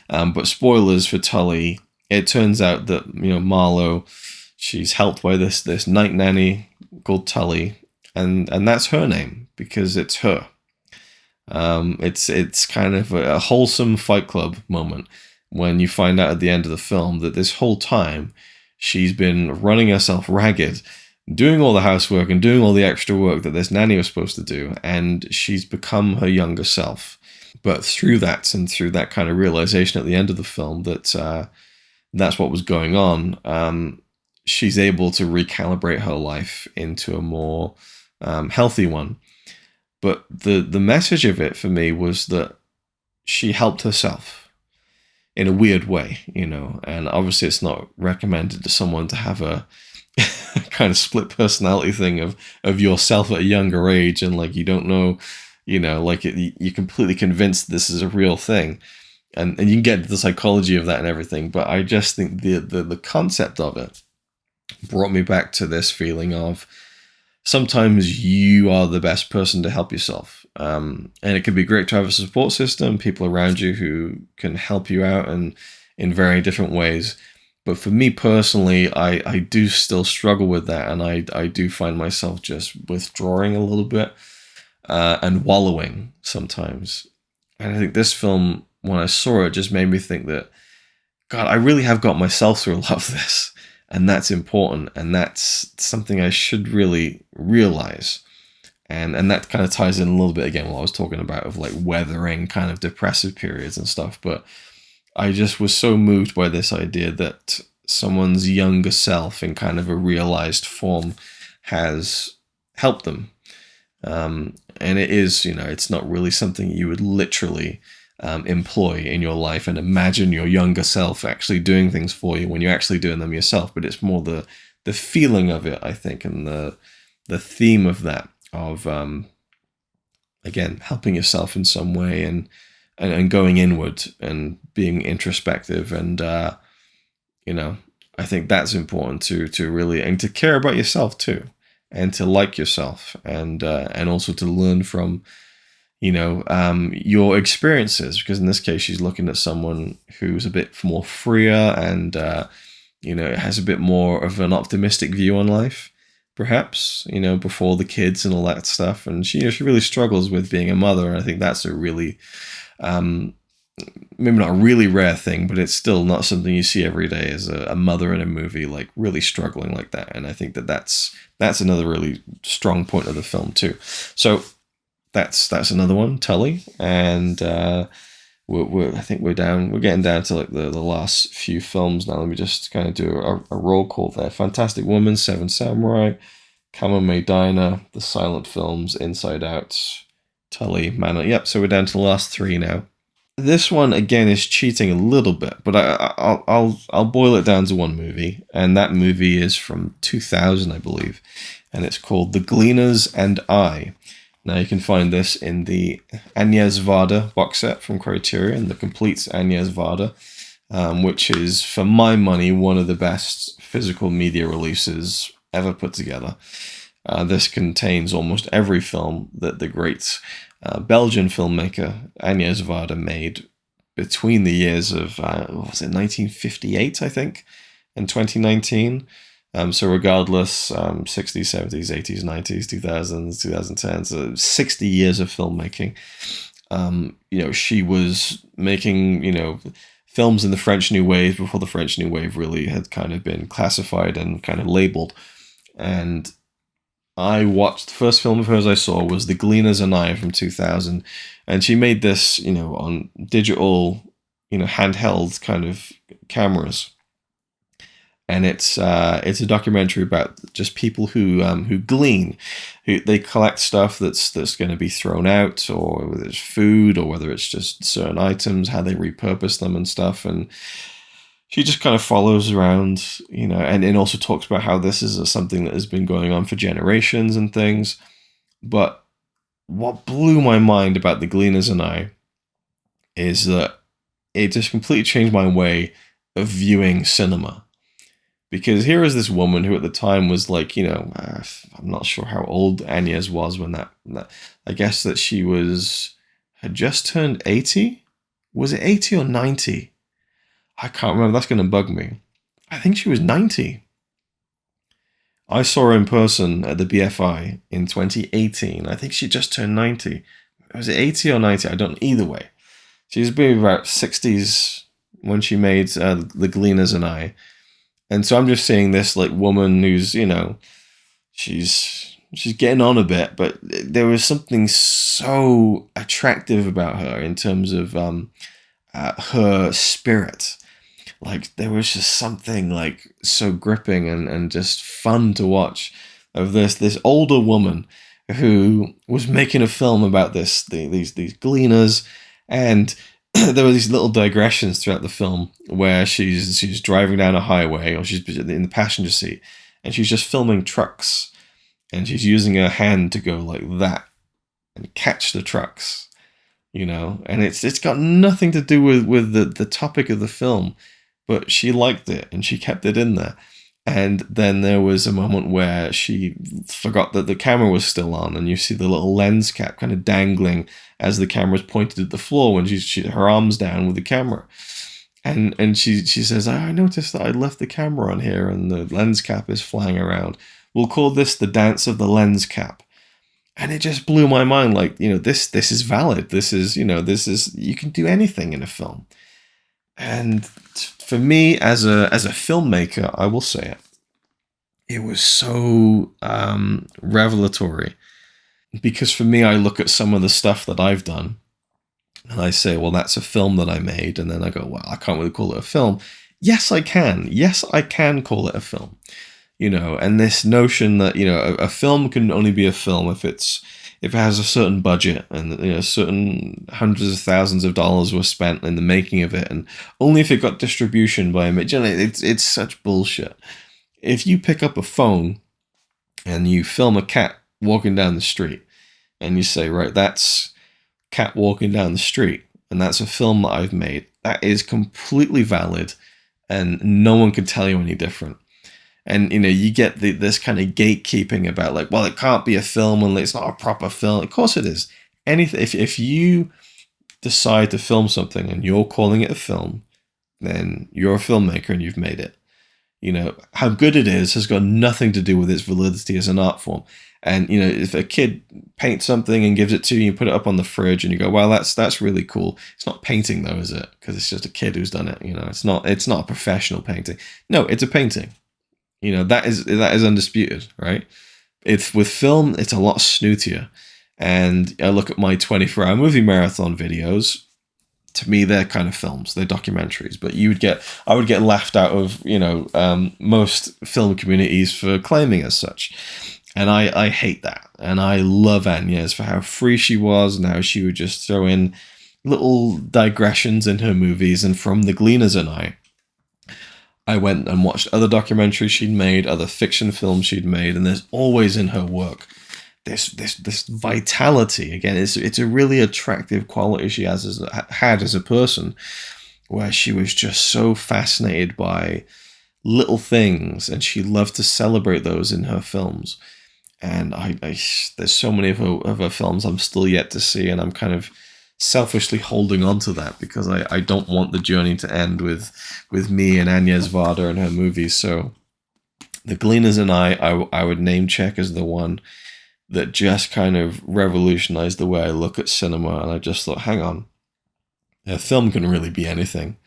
But spoilers for Tully. It turns out that Marlowe, she's helped by this night nanny called Tully, and that's her name because it's her. It's kind of a wholesome Fight Club moment when you find out at the end of the film that this whole time she's been running herself ragged, doing all the housework and doing all the extra work that this nanny was supposed to do, and she's become her younger self. But through that, and through that kind of realization at the end of the film that that's what was going on, she's able to recalibrate her life into a more healthy one. But the message of it for me was that she helped herself in a weird way, and obviously it's not recommended to someone to have a kind of split personality thing of yourself at a younger age, and like you don't know, like you're completely convinced this is a real thing, and you can get into the psychology of that and everything. But I just think the concept of it brought me back to this feeling of sometimes you are the best person to help yourself. And it can be great to have a support system, people around you who can help you out and in very different ways. But for me personally, I do still struggle with that. And I do find myself just withdrawing a little bit and wallowing sometimes. And I think this film, when I saw it, just made me think that, God, I really have got myself through a lot of this. And that's important, and that's something I should really realize. And that kind of ties in a little bit again what I was talking about of like weathering kind of depressive periods and stuff. But I just was so moved by this idea that someone's younger self in kind of a realized form has helped them. And it is, it's not really something you would literally employ in your life and imagine your younger self actually doing things for you when you're actually doing them yourself. But it's more the feeling of it, I think, and the theme of that, of again helping yourself in some way and going inward and being introspective, and I think that's important to really, and to care about yourself too, and to like yourself, and also to learn from your experiences, because in this case she's looking at someone who's a bit more freer and has a bit more of an optimistic view on life, perhaps, before the kids and all that stuff. And she really struggles with being a mother, and I think that's a really maybe not a really rare thing, but it's still not something you see every day, as a mother in a movie like really struggling like that. And I think that's another really strong point of the film too. So that's another one, Tully, and I think we're getting down to like the last few films now. Let me just kind of do a roll call there. Fantastic Woman, Seven Samurai, Kamame Diner, The Silent Films, Inside Out, Tully, Man. Yep. So we're down to the last three now. This one again is cheating a little bit, but I'll boil it down to one movie, and that movie is from 2000, I believe, and it's called The Gleaners and I. Now you can find this in the Agnes Varda box set from Criterion, the complete Agnes Varda, which is, for my money, one of the best physical media releases ever put together. This contains almost every film that the great Belgian filmmaker Agnes Varda made between the years of, 1958, I think, and 2019. So regardless, 60s, 70s, 80s, 90s, 2000s, 2010s, 60 years of filmmaking. She was making, films in the French New Wave before the French New Wave really had kind of been classified and kind of labeled. And I watched, the first film of hers I saw was The Gleaners and I from 2000. And she made this, on digital, handheld kind of cameras. And it's a documentary about just people who glean, who they collect stuff that's going to be thrown out, or whether it's food, or whether it's just certain items, how they repurpose them and stuff. And she just kind of follows around, and it also talks about how this is something that has been going on for generations and things. But what blew my mind about The Gleaners and I is that it just completely changed my way of viewing cinema. Because here is this woman who at the time was like, I'm not sure how old Agnes was when that I guess that she had just turned 80. Was it 80 or 90? I can't remember. That's going to bug me. I think she was 90. I saw her in person at the BFI in 2018. I think she just turned 90. Was it 80 or 90? I don't know. Either way. She was maybe about 60s when she made The Gleaners and I. And so I'm just seeing this like woman who's, she's getting on a bit, but there was something so attractive about her in terms of her spirit. Like there was just something like so gripping and just fun to watch of this older woman who was making a film about these gleaners, and there were these little digressions throughout the film where she's driving down a highway, or she's in the passenger seat, and she's just filming trucks, and she's using her hand to go like that and catch the trucks, and it's got nothing to do with the topic of the film, but she liked it and she kept it in there. And then there was a moment where she forgot that the camera was still on, and you see the little lens cap kind of dangling as the camera's pointed at the floor when she her arms down with the camera. And she says, I noticed that I left the camera on here and the lens cap is flying around. We'll call this the dance of the lens cap. And it just blew my mind. Like, this is valid. This is, you can do anything in a film. And for me, as a filmmaker, I will say it was so revelatory, because for me, I look at some of the stuff that I've done, and I say, well, that's a film that I made, and then I go, well, I can't really call it a film. Yes, I can. Yes, I can call it a film. And this notion that a film can only be a film if it has a certain budget, and certain hundreds of thousands of dollars were spent in the making of it, and only if it got distribution by a major. It's such bullshit. If you pick up a phone and you film a cat walking down the street, and you say, right, that's cat walking down the street, and that's a film that I've made, that is completely valid, and no one can tell you any different. And, you get this kind of gatekeeping about like, well, it can't be a film and it's not a proper film. Of course it is. Anything. If you decide to film something and you're calling it a film, then you're a filmmaker and you've made it. How good it is has got nothing to do with its validity as an art form. And, if a kid paints something and gives it to you, you put it up on the fridge and you go, well, that's really cool. It's not painting though, is it? Because it's just a kid who's done it. It's not a professional painting. No, it's a painting. That is undisputed, right? It's with film, it's a lot snootier. And I look at my 24-hour movie marathon videos. To me, they're kind of films, they're documentaries. But I would get laughed out of, most film communities for claiming as such. And I hate that. And I love Agnes for how free she was and how she would just throw in little digressions in her movies. And from The Gleaners and I went and watched other documentaries she'd made, other fiction films she'd made, and there's always in her work this vitality. Again, it's a really attractive quality she had as a person, where she was just so fascinated by little things, and she loved to celebrate those in her films. And I there's so many of her films I'm still yet to see, and I'm kind of selfishly holding on to that because I don't want the journey to end with me and Agnes Varda and her movies. So The Gleaners and I would name check as the one that just kind of revolutionized the way I look at cinema. And I just thought, hang on, a film can really be anything.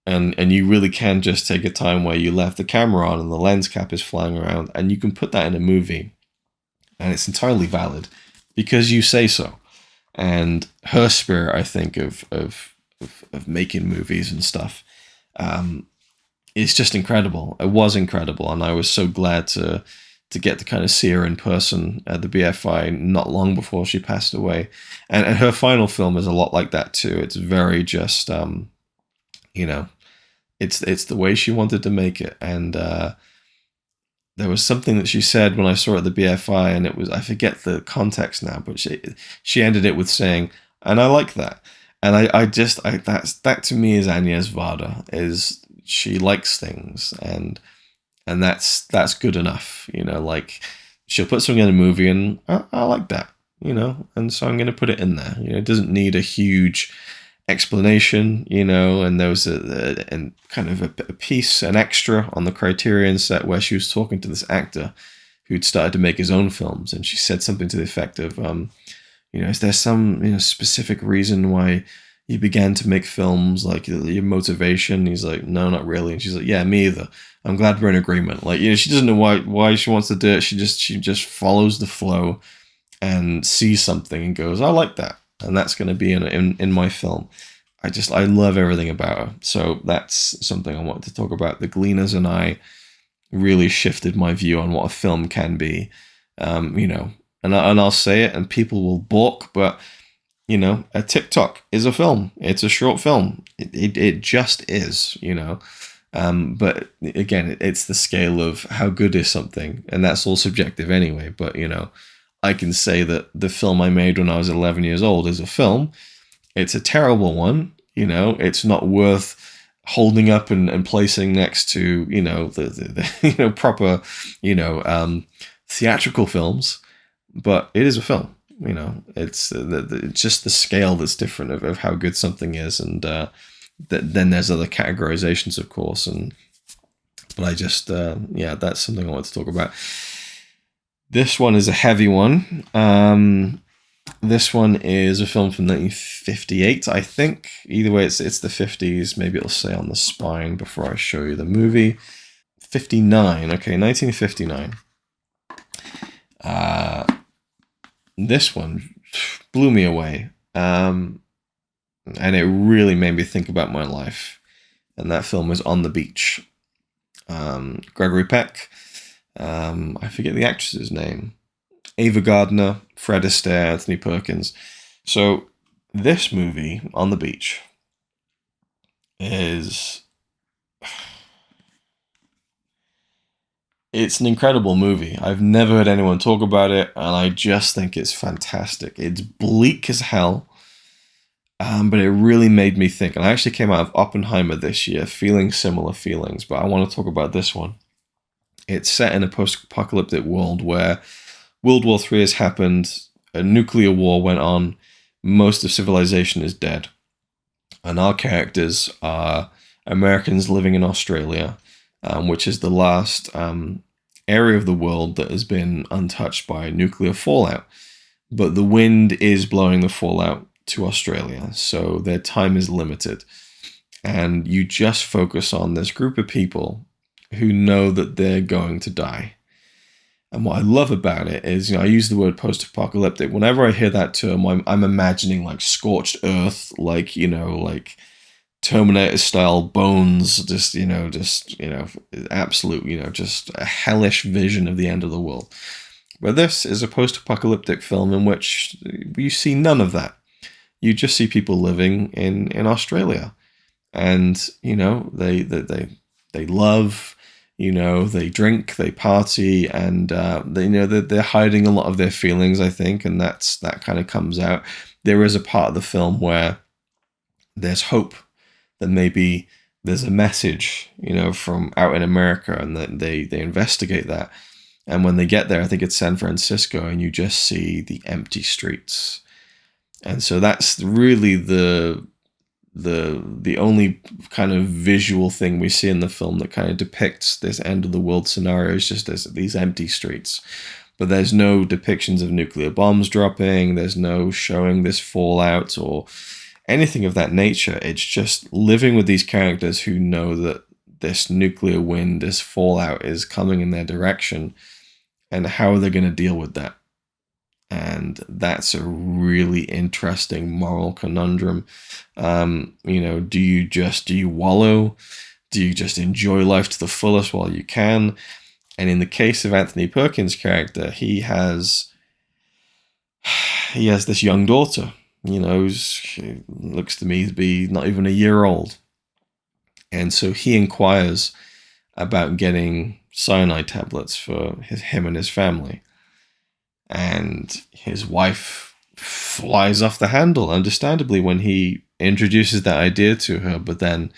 And you really can just take a time where you left the camera on and the lens cap is flying around, and you can put that in a movie, and it's entirely valid because you say so. And her spirit, I think, of making movies and stuff, is just incredible. It was incredible, and I was so glad to get to kind of see her in person at the BFI not long before she passed away. And her final film is a lot like that too. It's very just, you know, it's the way she wanted to make it. And there was something that she said when I saw her at the BFI, and it was, I forget the context now, but she ended it with saying, "And I like that." And that to me is Agnes Varda, is she likes things, and that's good enough, you know. Like, she'll put something in a movie, and I like that, you know, and so I'm going to put it in there. You know, it doesn't need a huge explanation, you know. And there was a piece, an extra on the Criterion set where she was talking to this actor who'd started to make his own films, and she said something to the effect of, you know, is there some, you know, specific reason why you began to make films, like your motivation? He's like, no, not really. And she's like, yeah, me either. I'm glad we're in agreement. Like, you know, she doesn't know why she wants to do it. She just follows the flow and sees something and goes, I like that, and that's going to be in my film. I love everything about her. So that's something I wanted to talk about. The Gleaners and I really shifted my view on what a film can be. You know, and I'll say it, and people will balk, but you know, a TikTok is a film. It's a short film. It just is, you know. But again, it's the scale of how good is something, and that's all subjective anyway. But you know, I can say that the film I made when I was 11 years old is a film. It's a terrible one, you know. It's not worth holding up and placing next to, you know, the you know, proper, you know, theatrical films. But it is a film. You know, it's just the scale that's different of how good something is, and then there's other categorizations, of course. But I just yeah, that's something I want to talk about. This one is a heavy one. This one is a film from 1958, I think. Either way, it's the 50s. Maybe it'll say on the spine before I show you the movie. 59. Okay, 1959. This one blew me away, and it really made me think about my life. And that film is On the Beach. Gregory Peck. I forget the actress's name. Ava Gardner, Fred Astaire, Anthony Perkins. So this movie, On the Beach, it's an incredible movie. I've never heard anyone talk about it, and I just think it's fantastic. It's bleak as hell, but it really made me think. And I actually came out of Oppenheimer this year feeling similar feelings, but I want to talk about this one. It's set in a post-apocalyptic world where World War III has happened, a nuclear war went on, most of civilization is dead. And our characters are Americans living in Australia, which is the last area of the world that has been untouched by nuclear fallout. But the wind is blowing the fallout to Australia, so their time is limited. And you just focus on this group of people who know that they're going to die. And what I love about it is, you know, I use the word post-apocalyptic. Whenever I hear that term, I'm imagining like scorched earth, like, you know, like Terminator-style bones, just absolute, you know, just a hellish vision of the end of the world. But this is a post-apocalyptic film in which you see none of that. You just see people living in Australia, and you know, they love. You know, they drink, they party, and they're hiding a lot of their feelings, I think, and that kind of comes out. There is a part of the film where there's hope that maybe there's a message, you know, from out in America, and that they investigate that. And when they get there, I think it's San Francisco, and you just see the empty streets. And so that's really the only kind of visual thing we see in the film that kind of depicts this end of the world scenario is just as these empty streets. But there's no depictions of nuclear bombs dropping. There's no showing this fallout or anything of that nature. It's just living with these characters who know that this nuclear wind, this fallout is coming in their direction, and how are they going to deal with that? And that's a really interesting moral conundrum. Do you wallow? Do you just enjoy life to the fullest while you can? And in the case of Anthony Perkins' character, he has this young daughter, who looks to me to be not even a year old. And so he inquires about getting cyanide tablets for him and his family. And his wife flies off the handle, understandably, when he introduces that idea to her. But then,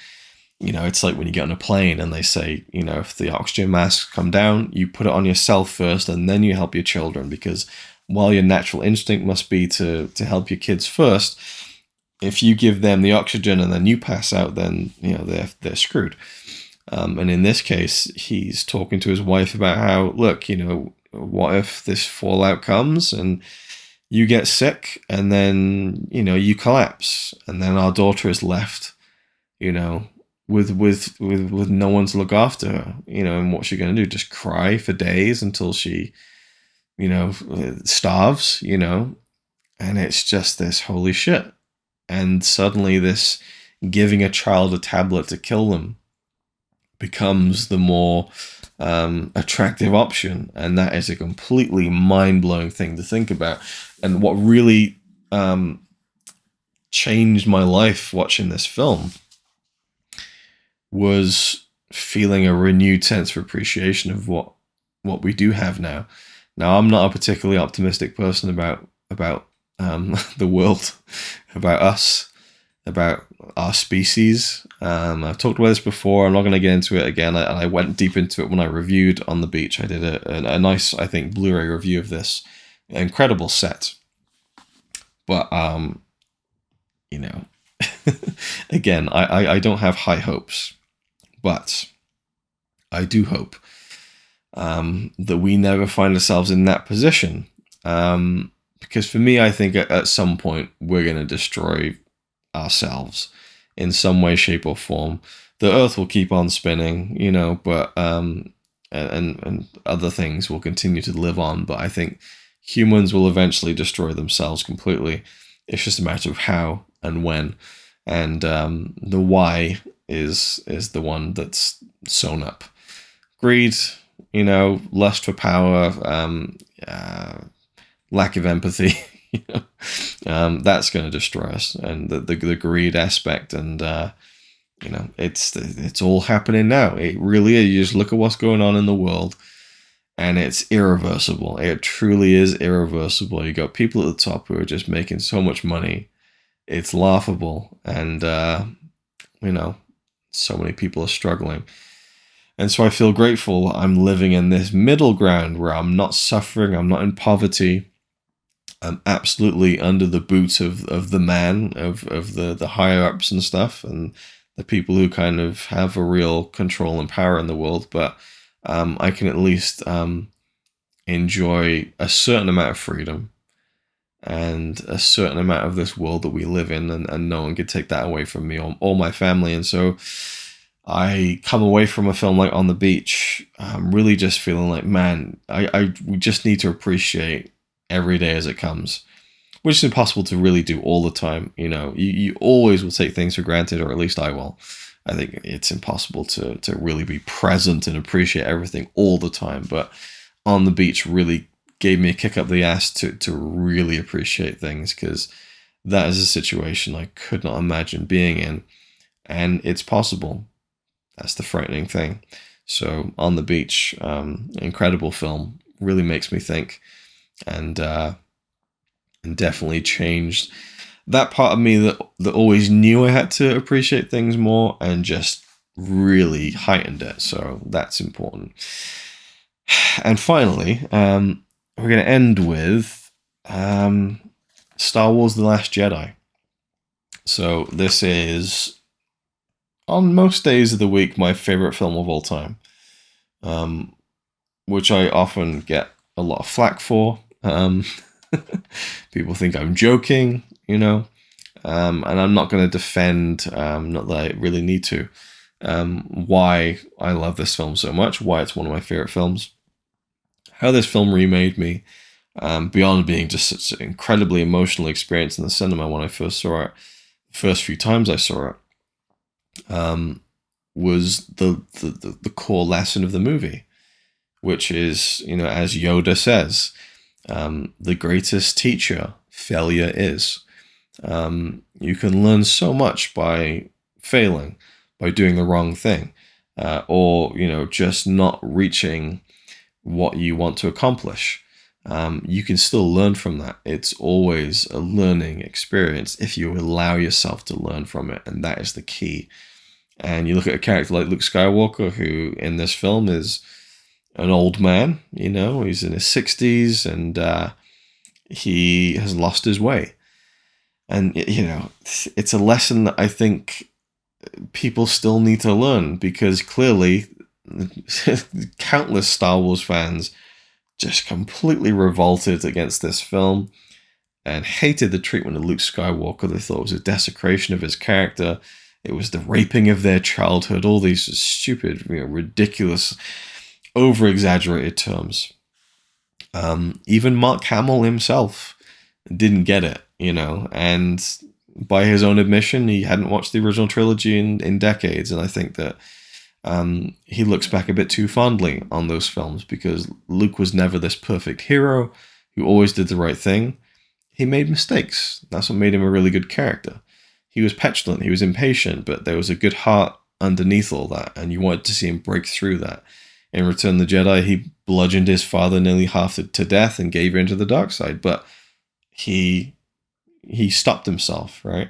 it's like when you get on a plane and they say, if the oxygen masks come down, you put it on yourself first and then you help your children. Because while your natural instinct must be to help your kids first, if you give them the oxygen and then you pass out, then, they're screwed. And in this case, he's talking to his wife about how, look, what if this fallout comes and you get sick and then, you collapse and then our daughter is left, with no one to look after her, and what's she going to do? Just cry for days until she, starves, and it's just this holy shit. And suddenly this giving a child a tablet to kill them becomes the more attractive option, and that is a completely mind-blowing thing to think about. And what really changed my life watching this film was feeling a renewed sense of appreciation of what we do have now. Now, I'm not a particularly optimistic person about the world, about us, about our species. I've talked about this before. I'm not going to get into it again. I went deep into it when I reviewed On the Beach. I did a nice, I think, Blu-ray review of this incredible set. But, again, I don't have high hopes. But I do hope that we never find ourselves in that position. Because for me, I think at some point we're going to destroy ourselves in some way, shape, or form. The Earth will keep on spinning, but and other things will continue to live on. But I think humans will eventually destroy themselves completely. It's just a matter of how and when, and the why is the one that's sewn up. Greed, lust for power, lack of empathy. That's going to destroy us, and the greed aspect, and it's all happening now. It really is. You just look at what's going on in the world, and it's irreversible. It truly is irreversible. You got people at the top who are just making so much money, it's laughable, and so many people are struggling. And so I feel grateful I'm living in this middle ground where I'm not suffering, I'm not in poverty. I'm absolutely under the boot of the man, of the higher ups and stuff, and the people who kind of have a real control and power in the world. But I can at least enjoy a certain amount of freedom and a certain amount of this world that we live in, and no one could take that away from me or my family. And so I come away from a film like On the Beach, really just feeling like, man, we just need to appreciate every day as it comes, which is impossible to really do all the time. You always will take things for granted, or at least I will. I think it's impossible to really be present and appreciate everything all the time. But On the Beach really gave me a kick up the ass to really appreciate things, because that is a situation I could not imagine being in, and it's possible. That's the frightening thing. So On the Beach, incredible film, really makes me think, and definitely changed that part of me that always knew I had to appreciate things more, and just really heightened it. So that's important. And finally, we're going to end with Star Wars: The Last Jedi. So this is, on most days of the week, my favorite film of all time, which I often get a lot of flack for. People think I'm joking, and I'm not going to defend, not that I really need to, why I love this film so much, why it's one of my favorite films, how this film remade me, beyond being just such an incredibly emotional experience in the cinema when I first saw it, the first few times I saw it, was the core lesson of the movie, which is, as Yoda says, the greatest teacher failure is. You can learn so much by failing, by doing the wrong thing, or just not reaching what you want to accomplish. You can still learn from that. It's always a learning experience if you allow yourself to learn from it, and that is the key. And you look at a character like Luke Skywalker, who in this film is an old man, he's in his 60s, and he has lost his way. And, it's a lesson that I think people still need to learn, because clearly countless Star Wars fans just completely revolted against this film and hated the treatment of Luke Skywalker. They thought it was a desecration of his character. It was the raping of their childhood, all these stupid, ridiculous, over-exaggerated terms. Even Mark Hamill himself didn't get it, and by his own admission, he hadn't watched the original trilogy in decades, and I think that he looks back a bit too fondly on those films, because Luke was never this perfect hero who always did the right thing. He made mistakes. That's what made him a really good character. He was petulant, he was impatient, but there was a good heart underneath all that, and you wanted to see him break through that. In Return of the Jedi, he bludgeoned his father nearly half to death and gave in to the dark side, but he stopped himself, right?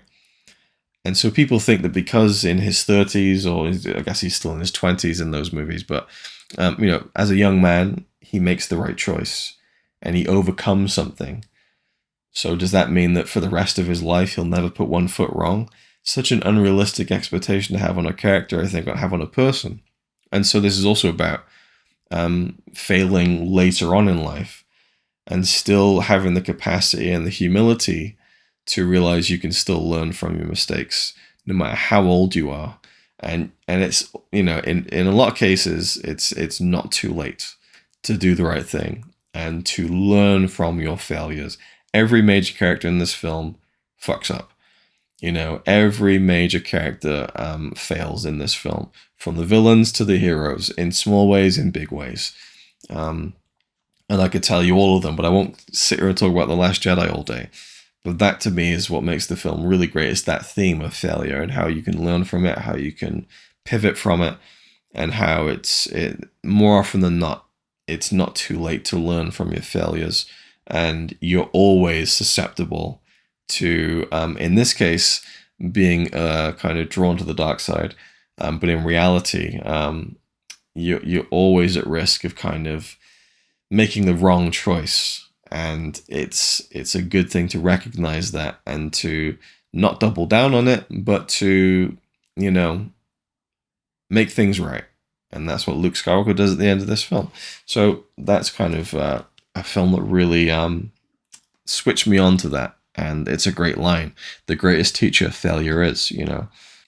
And so people think that because in his 30s, or I guess he's still in his 20s in those movies, but as a young man, he makes the right choice and he overcomes something. So does that mean that for the rest of his life, he'll never put one foot wrong? Such an unrealistic expectation to have on a character, I think, or have on a person. And so this is also about failing later on in life and still having the capacity and the humility to realize you can still learn from your mistakes, no matter how old you are. And it's, in a lot of cases, it's not too late to do the right thing and to learn from your failures. Every major character in this film fucks up. Every major character fails in this film, from the villains to the heroes, in small ways, in big ways. And I could tell you all of them, but I won't sit here and talk about The Last Jedi all day. But that, to me, is what makes the film really great. It's that theme of failure and how you can learn from it, how you can pivot from it, and how more often than not, it's not too late to learn from your failures. And you're always susceptible to, in this case, being kind of drawn to the dark side. But in reality, you're always at risk of kind of making the wrong choice. And it's a good thing to recognize that and to not double down on it, but to, make things right. And that's what Luke Skywalker does at the end of this film. So that's kind of a film that really switched me on to that. And it's a great line. The greatest teacher failure is,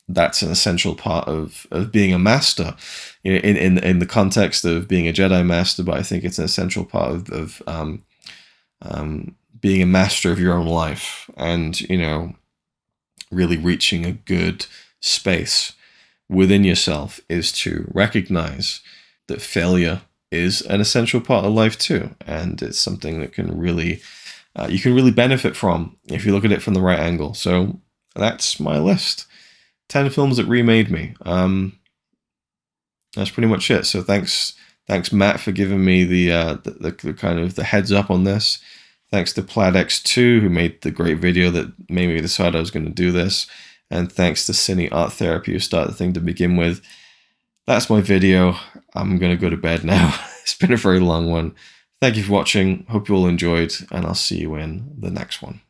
that's an essential part of being a master in the context of being a Jedi master. But I think it's an essential part of being a master of your own life and, really reaching a good space within yourself is to recognize that failure is an essential part of life too. And it's something that can really, you can really benefit from if you look at it from the right angle. So that's my list. 10 films that remade me. That's pretty much it. So thanks Matt for giving me the kind of the heads up on this. Thanks to PlaidX2 who made the great video that made me decide I was going to do this. And thanks to Cine Art Therapy who started the thing to begin with. That's my video. I'm going to go to bed now. It's been a very long one. Thank you for watching. Hope you all enjoyed, and I'll see you in the next one.